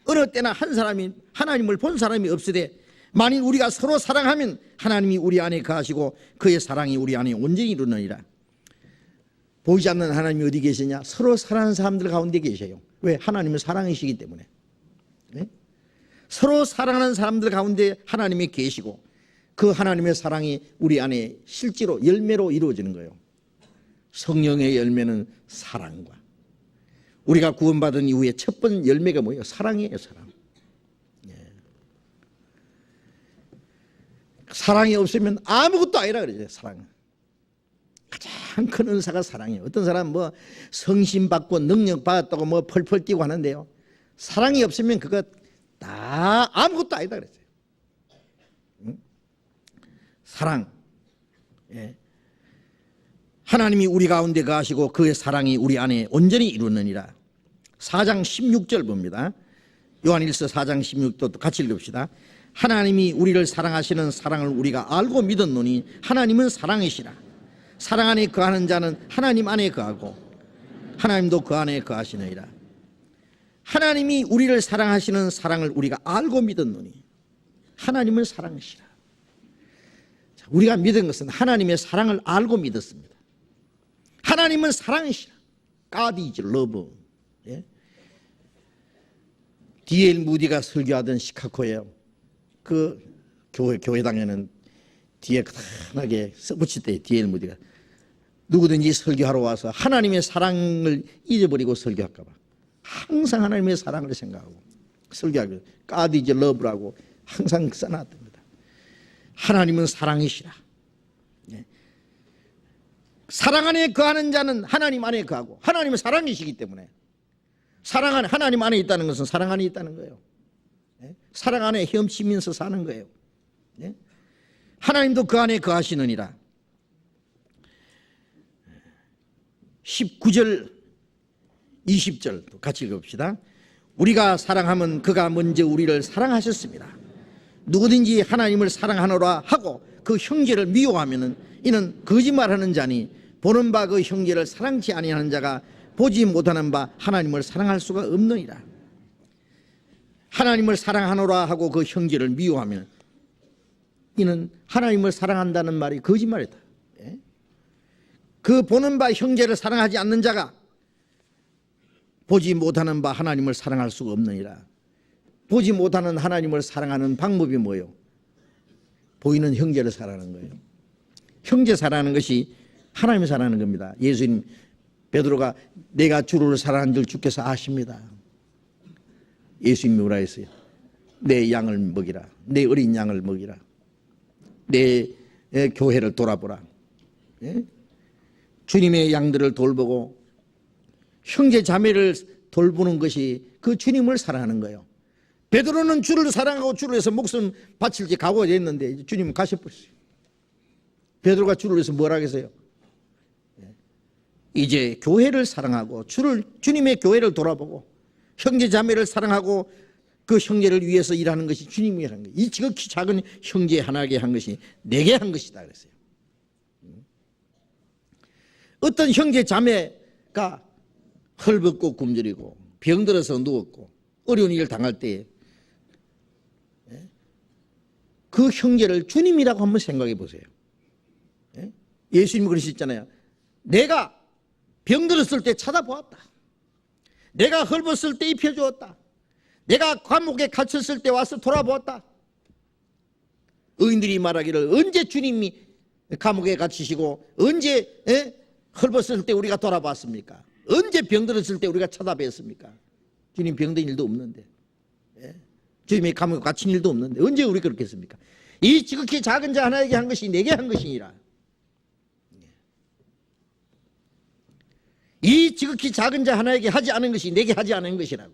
어느 때나 한 사람이 하나님을 본 사람이 없으되 만일 우리가 서로 사랑하면 하나님이 우리 안에 거하시고 그의 사랑이 우리 안에 온전히 이루느니라. 보이지 않는 하나님이 어디 계시냐? 서로 사랑하는 사람들 가운데 계셔요. 왜? 하나님은 사랑이시기 때문에. 서로 사랑하는 사람들 가운데 하나님이 계시고 그 하나님의 사랑이 우리 안에 실제로 열매로 이루어지는 거예요. 성령의 열매는 사랑과, 우리가 구원받은 이후에 첫 번째 열매가 뭐예요? 사랑이에요. 사랑. 사랑이 없으면 아무것도 아니라 그러죠. 사랑. 가장 큰 은사가 사랑이에요. 어떤 사람은 뭐 성신 받고 능력 받았다고 뭐 펄펄 뛰고 하는데요, 사랑이 없으면 그거 다 아무것도 아니다 그랬어요. 사랑. 하나님이 우리 가운데 거하시고 그의 사랑이 우리 안에 온전히 이루느니라. 4장 16절 봅니다. 요한일서 4장 16절 같이 읽읍시다. 하나님이 우리를 사랑하시는 사랑을 우리가 알고 믿었노니 하나님은 사랑이시라. 사랑 안에 거하는 자는 하나님 안에 거하고 하나님도 그 안에 거하시느니라. 하나님이 우리를 사랑하시는 사랑을 우리가 알고 믿었노니 하나님은 사랑이시라. 우리가 믿은 것은 하나님의 사랑을 알고 믿었습니다. 하나님은 사랑이시라. God is love. D.L. 무디가 설교하던 시카고예요. 그 교회당에는 뒤에 크게 써붙일 때 D.L. 무디가 누구든지 설교하러 와서 하나님의 사랑을 잊어버리고 설교할까 봐 항상 하나님의 사랑을 생각하고 설교하고 God is love라고 항상 써놨답니다. 하나님은 사랑이시라. 사랑 안에 거하는 자는 하나님 안에 거하고, 하나님은 사랑이시기 때문에 사랑 안에, 하나님 안에 있다는 것은 사랑 안에 있다는 거예요. 사랑 안에 헤엄치면서 사는 거예요. 하나님도 그 안에 거하시느니라. 19절 20절 같이 읽어봅시다. 우리가 사랑하면 그가 먼저 우리를 사랑하셨습니다. 누구든지 하나님을 사랑하노라 하고 그 형제를 미워하면 이는 거짓말하는 자니 보는 바 그 형제를 사랑치 아니하는 자가 보지 못하는 바 하나님을 사랑할 수가 없느니라. 하나님을 사랑하노라 하고 그 형제를 미워하면 이는 하나님을 사랑한다는 말이 거짓말이다. 그 보는 바 형제를 사랑하지 않는 자가 보지 못하는 바 하나님을 사랑할 수가 없느니라. 보지 못하는 하나님을 사랑하는 방법이 뭐예요? 보이는 형제를 사랑하는 거예요. 형제 사랑하는 것이 하나님을 사랑하는 겁니다. 예수님, 베드로가 내가 주를 사랑하는 줄 주께서 아십니다. 예수님이 뭐라 했어요? 내 양을 먹이라. 내 어린 양을 먹이라. 내 교회를 돌아보라. 주님의 양들을 돌보고 형제 자매를 돌보는 것이 그 주님을 사랑하는 거예요. 베드로는 주를 사랑하고 주를 위해서 목숨 바칠지 각오가 됐는데 주님은 가셔버렸어요. 베드로가 주를 위해서 뭘 하겠어요? 이제 교회를 사랑하고 주님의 교회를 돌아보고 형제 자매를 사랑하고 그 형제를 위해서 일하는 것이 주님이 하는 거예요. 이 지극히 작은 형제 하나에게 한 것이 내게 한 것이다 그랬어요. 어떤 형제 자매가 헐벗고 굶주리고 병들어서 누웠고 어려운 일을 당할 때 그 형제를 주님이라고 한번 생각해 보세요. 예수님이 그러셨잖아요. 내가 병들었을 때 찾아보았다. 내가 헐벗을 때 입혀주었다. 내가 감옥에 갇혔을 때 와서 돌아보았다. 의인들이 말하기를 언제 주님이 감옥에 갇히시고 언제 헐벗을 때 우리가 돌아봤습니까? 언제 병들었을 때 우리가 찾아뵀습니까? 주님 병든 일도 없는데, 주님이 감옥에 갇힌 일도 없는데 언제 우리 그렇게 했습니까? 이 지극히 작은 자 하나에게 한 것이 내게 한 것이니라. 이 지극히 작은 자 하나에게 하지 않은 것이 내게 하지 않은 것이라고.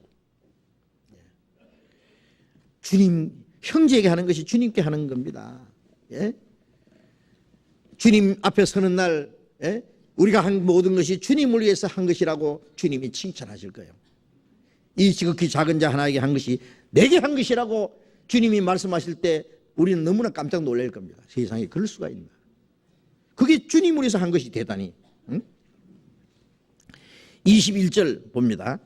주님, 형제에게 하는 것이 주님께 하는 겁니다. 주님 앞에 서는 날 우리가 한 모든 것이 주님을 위해서 한 것이라고 주님이 칭찬하실 거예요. 이 지극히 작은 자 하나에게 한 것이 내게 한 것이라고 주님이 말씀하실 때 우리는 너무나 깜짝 놀랄 겁니다. 세상에 그럴 수가 있나. 그게 주님을 위해서 한 것이 대단히. 21절 봅니다.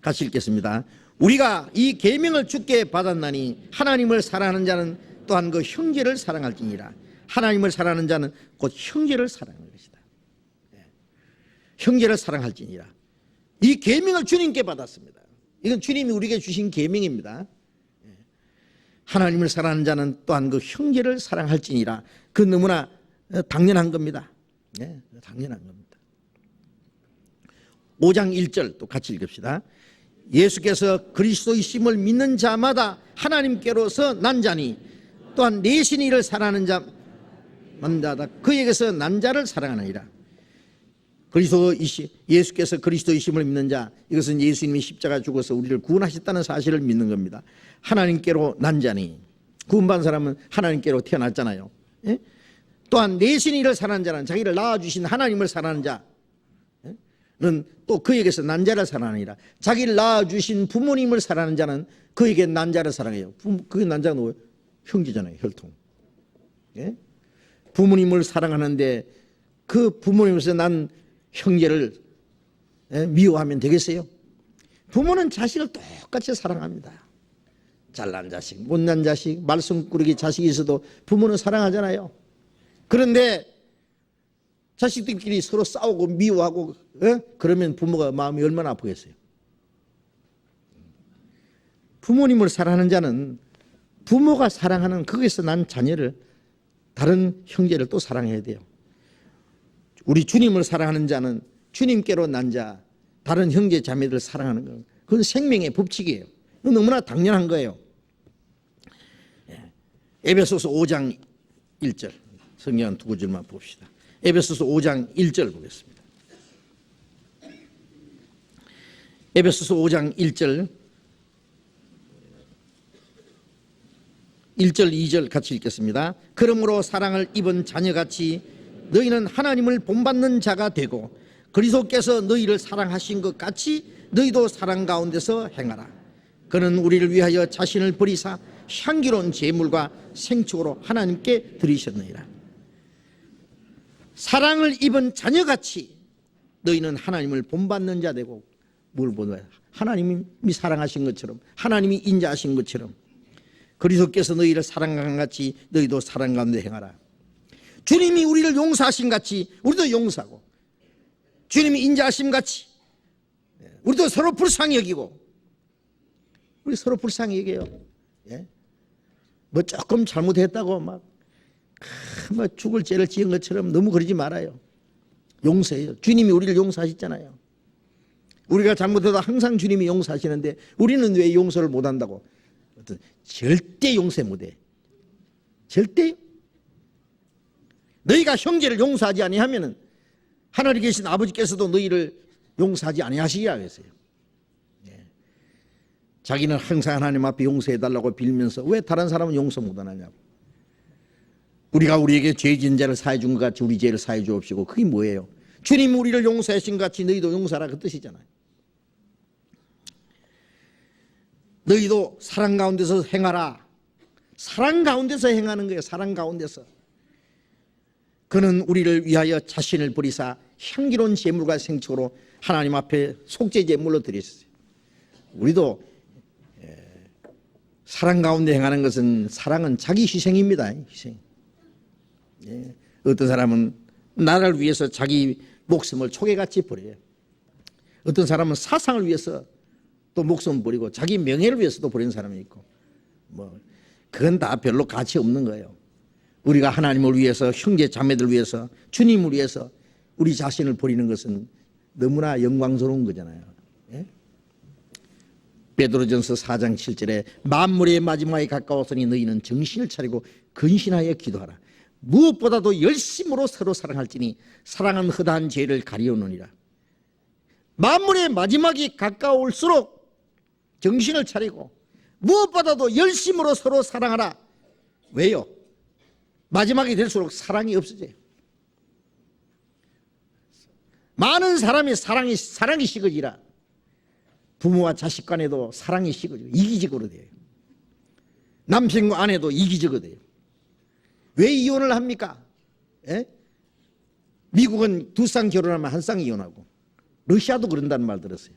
같이 읽겠습니다. 우리가 이 계명을 주께 받았나니 하나님을 사랑하는 자는 또한 그 형제를 사랑할지니라. 하나님을 사랑하는 자는 곧 형제를 사랑하는 것이다. 형제를 사랑할지니라. 이 계명을 주님께 받았습니다. 이건 주님이 우리에게 주신 계명입니다. 하나님을 사랑하는 자는 또한 그 형제를 사랑할지니라. 그 너무나 당연한 겁니다. 당연한 겁니다. 5장 1절 또 같이 읽읍시다. 예수께서 그리스도이심을 믿는 자마다 하나님께로서 난 자니 또한 내신 이를 사랑하는 자마다 그에게서 난 자를 사랑하느니라. 예수께서 그리스도이심을 믿는 자, 이것은 예수님이 십자가 죽어서 우리를 구원하셨다는 사실을 믿는 겁니다. 하나님께로 난 자니, 구원받은 사람은 하나님께로 태어났잖아요. 또한 내신 이를 사랑하는 자는 자기를 낳아주신 하나님을 사랑하는 자는 또 그에게서 난 자를 사랑하니라. 자기를 낳아주신 부모님을 사랑하는 자는 그에게 난 자를 사랑해요. 그게 난 자가 뭐예요? 형제잖아요. 혈통. 부모님을 사랑하는데 그 부모님에서 난 형제를 미워하면 되겠어요? 부모는 자식을 똑같이 사랑합니다. 잘난 자식, 못난 자식, 말썽꾸러기 자식이 있어도 부모는 사랑하잖아요. 그런데 자식들끼리 서로 싸우고 미워하고 그러면 부모가 마음이 얼마나 아프겠어요? 부모님을 사랑하는 자는 부모가 사랑하는 거기서 난 자녀를, 다른 형제를 또 사랑해야 돼요. 우리 주님을 사랑하는 자는 주님께로 난 자, 다른 형제 자매들을 사랑하는 것, 그건 생명의 법칙이에요. 그건 너무나 당연한 거예요. 에베소서 5장 1절 성경 두 구절만 봅시다. 에베소서 5장 1절 보겠습니다. 에베소서 5장 1절 2절 같이 읽겠습니다. 그러므로 사랑을 입은 자녀같이 너희는 하나님을 본받는 자가 되고 그리스도께서 너희를 사랑하신 것 같이 너희도 사랑 가운데서 행하라. 그는 우리를 위하여 자신을 버리사 향기로운 제물과 생축으로 하나님께 드리셨느니라. 사랑을 입은 자녀같이 너희는 하나님을 본받는 자 되고, 뭘 본받아요? 하나님이 사랑하신 것처럼, 하나님이 인자하신 것처럼 그리스도께서 너희를 사랑한 같이 너희도 사랑 가운데 행하라. 주님이 우리를 용서하신 같이 우리도 용서하고, 주님이 인자하심 같이 우리도 서로 불쌍히 여기고, 우리 서로 불쌍히 여겨요. 예? 뭐 조금 잘못했다고 막 죽을 죄를 지은 것처럼 너무 그러지 말아요. 용서해요. 주님이 우리를 용서하셨잖아요. 우리가 잘못해도 항상 주님이 용서하시는데 우리는 왜 용서를 못한다고? 절대 용서 못해. 절대. 너희가 형제를 용서하지 아니하면은 하늘에 계신 아버지께서도 너희를 용서하지 아니하시리라 했어요. 자기는 항상 하나님 앞에 용서해달라고 빌면서 왜 다른 사람은 용서 못하느냐고. 우리가 우리에게 죄 지은 자를 사해 준 것 같이 우리 죄를 사해 주옵시고, 그게 뭐예요? 주님 우리를 용서하신 것 같이 너희도 용서하라, 그 뜻이잖아요. 너희도 사랑 가운데서 행하라. 사랑 가운데서 행하는 거예요. 사랑 가운데서. 그는 우리를 위하여 자신을 버리사 향기로운 제물과 생축으로 하나님 앞에 속죄 제물로 드렸어요. 우리도 사랑 가운데 행하는 것은, 사랑은 자기 희생입니다. 희생. 어떤 사람은 나라를 위해서 자기 목숨을 초계같이 버려요. 어떤 사람은 사상을 위해서 또 목숨을 버리고 자기 명예를 위해서도 버리는 사람이 있고, 그건 다 별로 가치 없는 거예요. 우리가 하나님을 위해서, 형제 자매들 위해서, 주님을 위해서 우리 자신을 버리는 것은 너무나 영광스러운 거잖아요. 베드로전서 4장 7절에 만물의 마지막에 가까웠으니 너희는 정신을 차리고 근신하여 기도하라. 무엇보다도 열심으로 서로 사랑할지니 사랑은 허다한 죄를 가리우느니라. 만물의 마지막이 가까울수록 정신을 차리고 무엇보다도 열심으로 서로 사랑하라. 왜요? 마지막이 될수록 사랑이 없어져요. 많은 사람이 사랑이 식어지라. 부모와 자식 간에도 사랑이 식어져요. 이기적으로 돼요. 남편과 아내도 이기적으로 돼요. 왜 이혼을 합니까? 미국은 2쌍 결혼하면 1쌍 이혼하고, 러시아도 그런다는 말 들었어요.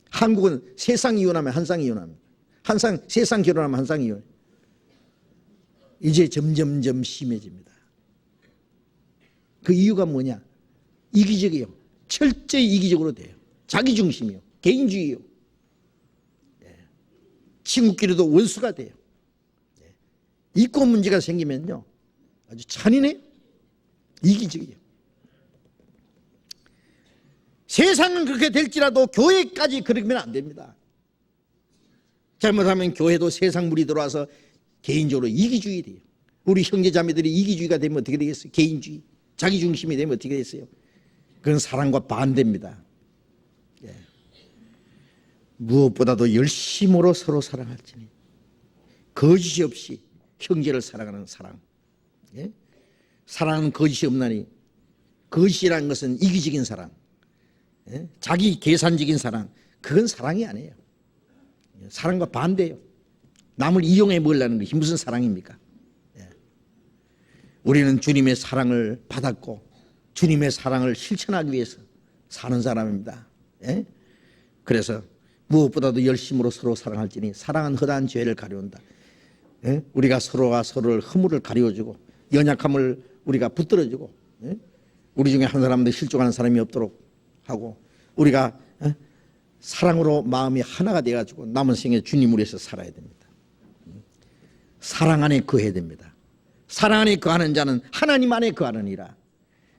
한국은 3쌍 이혼하면 1쌍 이혼합니다. 3쌍 결혼하면 1쌍 이혼. 이제 점점점 심해집니다. 그 이유가 뭐냐? 이기적이에요. 철저히 이기적으로 돼요. 자기중심이요. 개인주의요. 친구끼리도 원수가 돼요. 이권 문제가 생기면요, 아주 잔인해요. 이기적이에요. 세상은 그렇게 될지라도 교회까지 그러면 안 됩니다. 잘못하면 교회도 세상 물이 들어와서 개인적으로 이기주의 돼요. 우리 형제자매들이 이기주의가 되면 어떻게 되겠어요? 개인주의, 자기중심이 되면 어떻게 되겠어요? 그건 사랑과 반대입니다. 무엇보다도 열심으로 서로 사랑할지니 거짓이 없이 형제를 사랑하는 사랑. 사랑은 거짓이 없나니. 거짓이라는 것은 이기적인 사랑, 자기 계산적인 사랑, 그건 사랑이 아니에요. 사랑과 반대예요. 남을 이용해 먹으려는 것이 무슨 사랑입니까? 우리는 주님의 사랑을 받았고 주님의 사랑을 실천하기 위해서 사는 사람입니다. 그래서 무엇보다도 열심으로 서로 사랑할지니 사랑은 허다한 죄를 가려운다. 우리가 서로가 서로를 허물을 가려주고 연약함을 우리가 붙들어주고, 우리 중에 한 사람도 실족하는 사람이 없도록 하고, 우리가 사랑으로 마음이 하나가 되어가지고 남은 생에 주님을 위해서 살아야 됩니다. 사랑 안에 거해야 됩니다. 사랑 안에 거하는 자는 하나님 안에 거하느니라.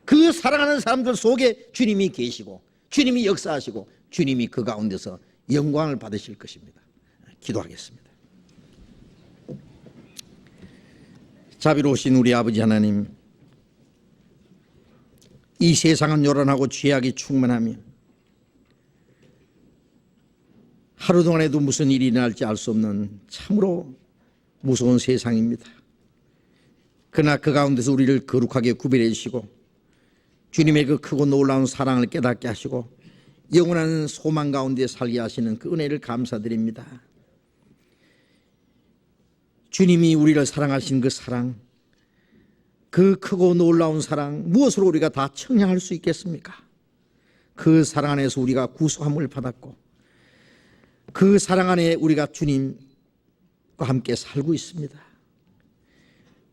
그 사랑하는 사람들 속에 주님이 계시고 주님이 역사하시고 주님이 그 가운데서 영광을 받으실 것입니다. 기도하겠습니다. 자비로우신 우리 아버지 하나님, 이 세상은 요란하고 죄악이 충만하며 하루 동안에도 무슨 일이 일어날지 알 수 없는 참으로 무서운 세상입니다. 그러나 그 가운데서 우리를 거룩하게 구별해 주시고 주님의 그 크고 놀라운 사랑을 깨닫게 하시고 영원한 소망 가운데 살게 하시는 그 은혜를 감사드립니다. 주님이 우리를 사랑하신 그 사랑, 그 크고 놀라운 사랑, 무엇으로 우리가 다 청량할 수 있겠습니까? 그 사랑 안에서 우리가 구속함을 받았고 그 사랑 안에 우리가 주님과 함께 살고 있습니다.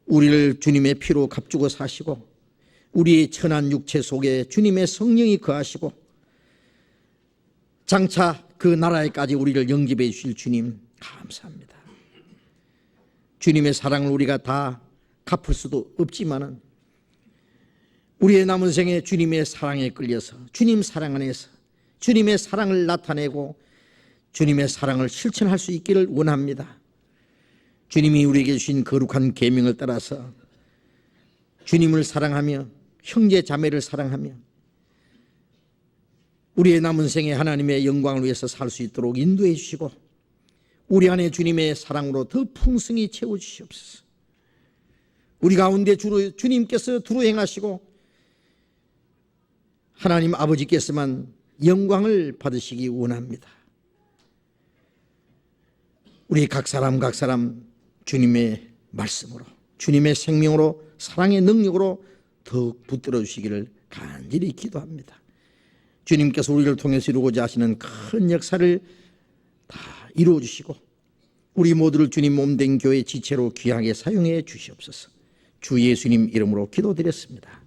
우리를 주님의 피로 값주고 사시고 우리의 천한 육체 속에 주님의 성령이 거하시고 장차 그 나라에까지 우리를 영접해 주실 주님 감사합니다. 주님의 사랑을 우리가 다 갚을 수도 없지만은 우리의 남은 생에 주님의 사랑에 끌려서 주님 사랑 안에서 주님의 사랑을 나타내고 주님의 사랑을 실천할 수 있기를 원합니다. 주님이 우리에게 주신 거룩한 계명을 따라서 주님을 사랑하며 형제 자매를 사랑하며 우리의 남은 생에 하나님의 영광을 위해서 살 수 있도록 인도해 주시고 우리 안에 주님의 사랑으로 더 풍성히 채워주시옵소서. 우리 가운데 주님께서 두루 행하시고 하나님 아버지께서만 영광을 받으시기 원합니다. 우리 각 사람 주님의 말씀으로 주님의 생명으로 사랑의 능력으로 더욱 붙들어 주시기를 간절히 기도합니다. 주님께서 우리를 통해서 이루고자 하시는 큰 역사를 다 이루어 주시고 우리 모두를 주님 몸된 교회 지체로 귀하게 사용해 주시옵소서. 주 예수님 이름으로 기도드렸습니다.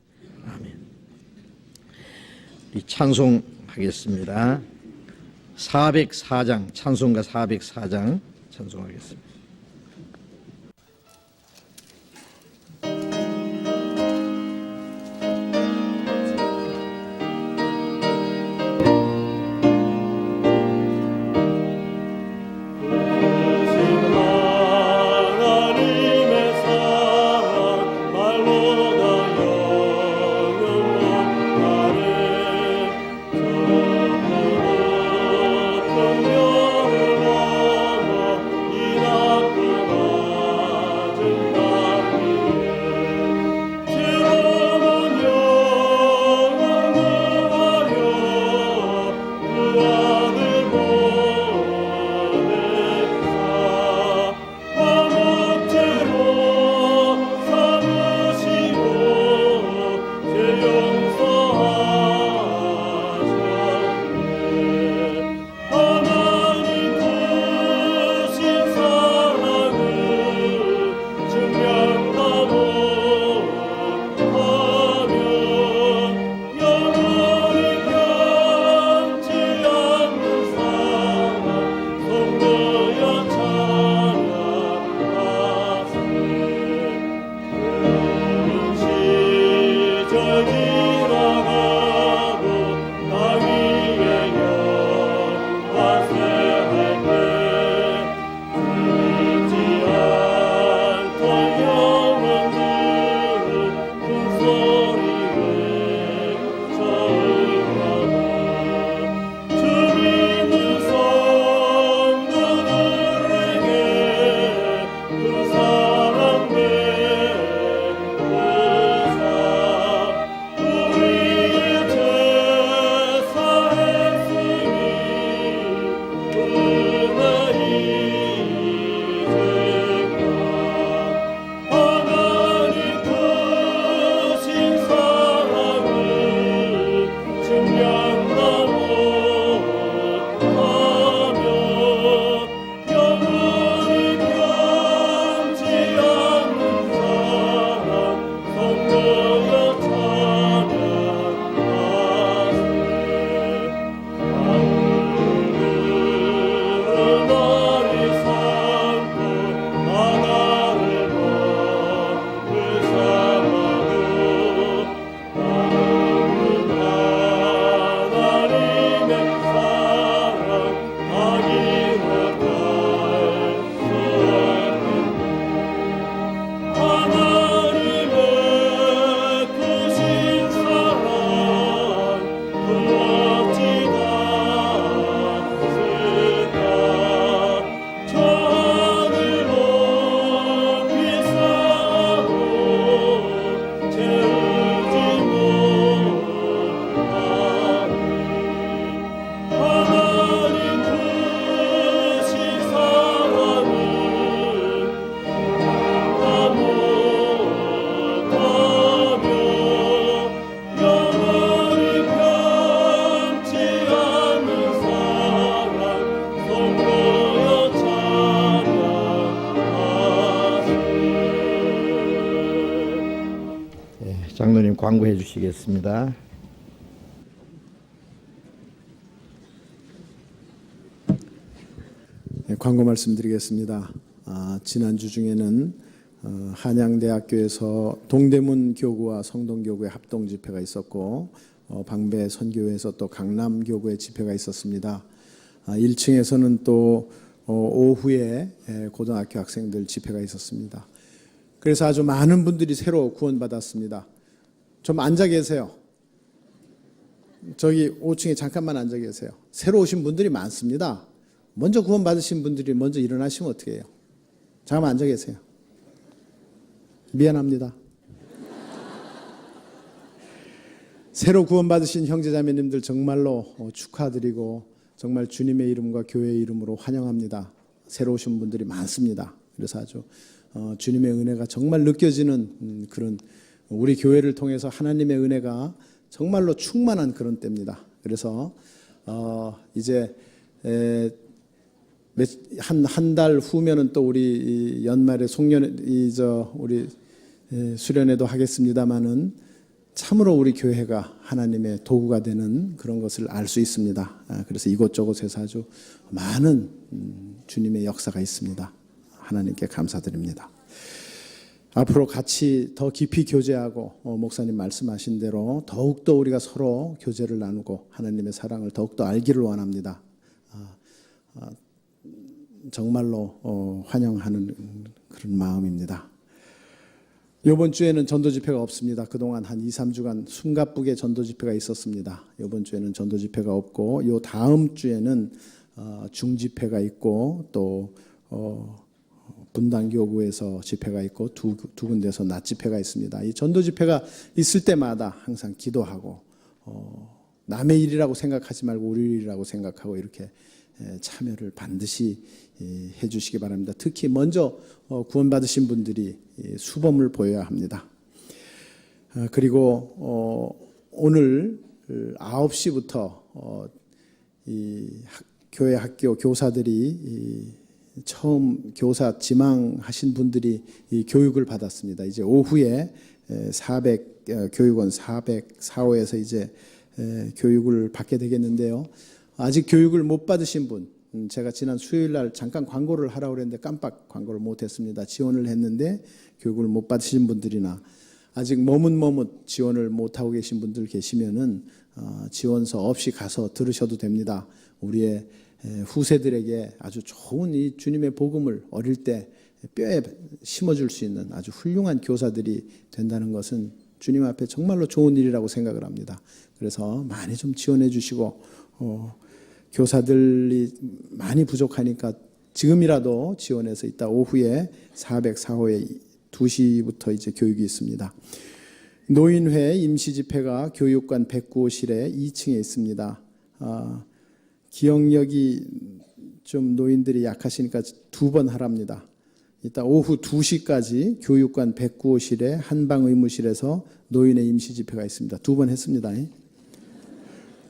아멘. 찬송하겠습니다. 404장 찬송가 404장 찬송하겠습니다. 이 광고해 주시겠습니다. 네, 광고 말씀드리겠습니다. 지난주 중에는 한양대학교에서 동대문 교구와 성동교구의 합동 집회가 있었고 방배 선교회에서 또 강남교구의 집회가 있었습니다. 1층에서는 또 오후에 고등학교 학생들 집회가 있었습니다. 그래서 아주 많은 분들이 새로 구원받았습니다. 좀 앉아 계세요. 저기 5층에 잠깐만 앉아 계세요. 새로 오신 분들이 많습니다. 먼저 구원받으신 분들이 먼저 일어나시면 어떻게 해요? 잠깐만 앉아 계세요. 미안합니다. 새로 구원받으신 형제자매님들 정말로 축하드리고 정말 주님의 이름과 교회의 이름으로 환영합니다. 새로 오신 분들이 많습니다. 그래서 아주 주님의 은혜가 정말 느껴지는 그런 우리 교회를 통해서 하나님의 은혜가 정말로 충만한 그런 때입니다. 그래서 이제 한 달 후면은 또 우리 연말에 우리 수련회도 하겠습니다만은 참으로 우리 교회가 하나님의 도구가 되는 그런 것을 알 수 있습니다. 그래서 이곳저곳에서 아주 많은 주님의 역사가 있습니다. 하나님께 감사드립니다. 앞으로 같이 더 깊이 교제하고 목사님 말씀하신 대로 더욱더 우리가 서로 교제를 나누고 하나님의 사랑을 더욱더 알기를 원합니다. 정말로 환영하는 그런 마음입니다. 이번 주에는 전도 집회가 없습니다. 그동안 한 2, 3주간 숨가쁘게 전도 집회가 있었습니다. 이번 주에는 전도 집회가 없고 요 다음 주에는 중 집회가 있고 또 분당교구에서 집회가 있고 두 군데서 낮 집회가 있습니다. 이 전도 집회가 있을 때마다 항상 기도하고 남의 일이라고 생각하지 말고 우리 일이라고 생각하고 이렇게 참여를 반드시 해주시기 바랍니다. 특히 먼저 구원받으신 분들이 수범을 보여야 합니다. 그리고 오늘 9시부터 이 교회 학교 교사들이 처음 교사 지망하신 분들이 이 교육을 받았습니다. 이제 오후에 교육원 404호에서 이제 교육을 받게 되겠는데요. 아직 교육을 못 받으신 분, 제가 지난 수요일 날 잠깐 광고를 하라고 그랬는데 깜빡 광고를 못했습니다. 지원을 했는데 교육을 못 받으신 분들이나 아직 머뭇머뭇 지원을 못하고 계신 분들 계시면은 지원서 없이 가서 들으셔도 됩니다. 우리의 후세들에게 아주 좋은 이 주님의 복음을 어릴 때 뼈에 심어줄 수 있는 아주 훌륭한 교사들이 된다는 것은 주님 앞에 정말로 좋은 일이라고 생각을 합니다. 그래서 많이 좀 지원해 주시고 교사들이 많이 부족하니까 지금이라도 지원해서 이따 오후에 404호에 2시부터 이제 교육이 있습니다. 노인회 임시집회가 교육관 109호실에 2층에 있습니다. 기억력이 좀 노인들이 약하시니까 2번 하랍니다. 이따 오후 2시까지 교육관 109호실에 한방의무실에서 노인의 임시집회가 있습니다. 2번 했습니다.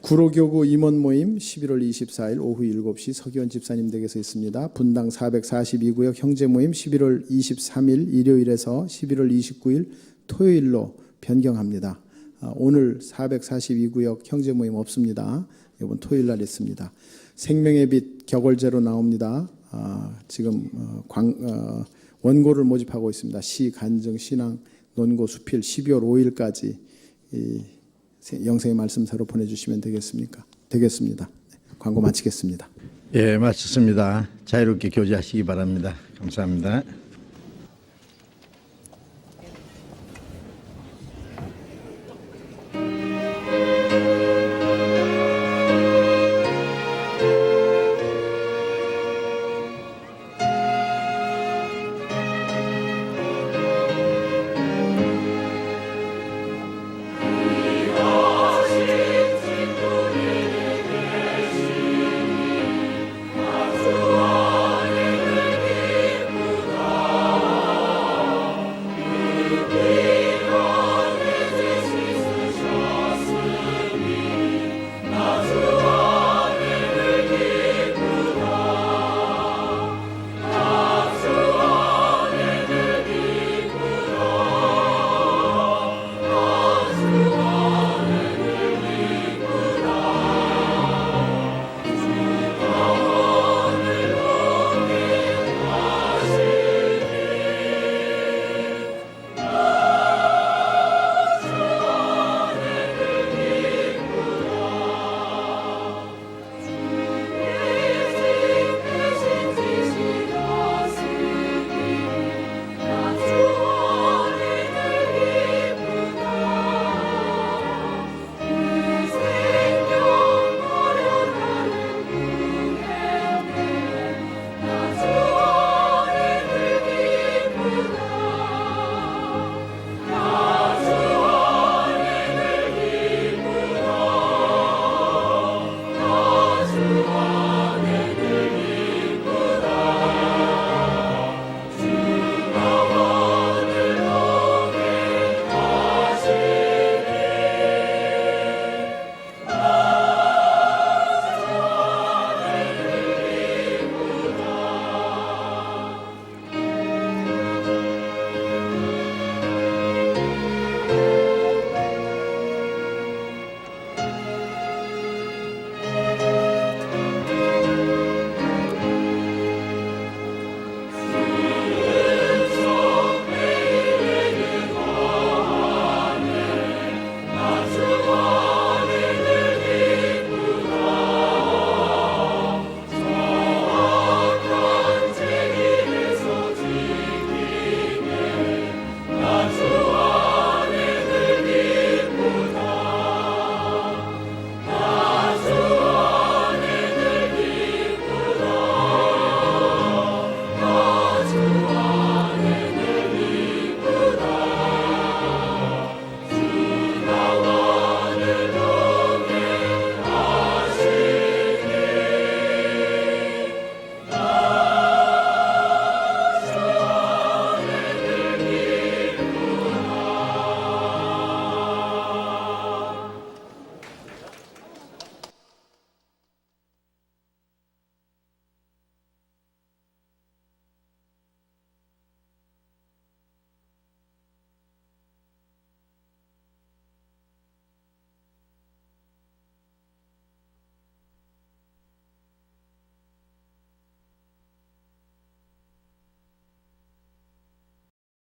구로교구 임원 모임 11월 24일 오후 7시 서기원 집사님 댁에서 있습니다. 분당 442구역 형제 모임 11월 23일 일요일에서 11월 29일 토요일로 변경합니다. 오늘 442구역 형제 모임 없습니다. 이번 토요일 날 있습니다. 생명의 빛 격월제로 나옵니다. 지금 원고를 모집하고 있습니다. 시, 간증, 신앙, 논고, 수필 12월 5일까지 영생의 말씀사로 보내주시면 되겠습니다. 광고 마치겠습니다. 예, 마쳤습니다. 자유롭게 교제하시기 바랍니다. 감사합니다.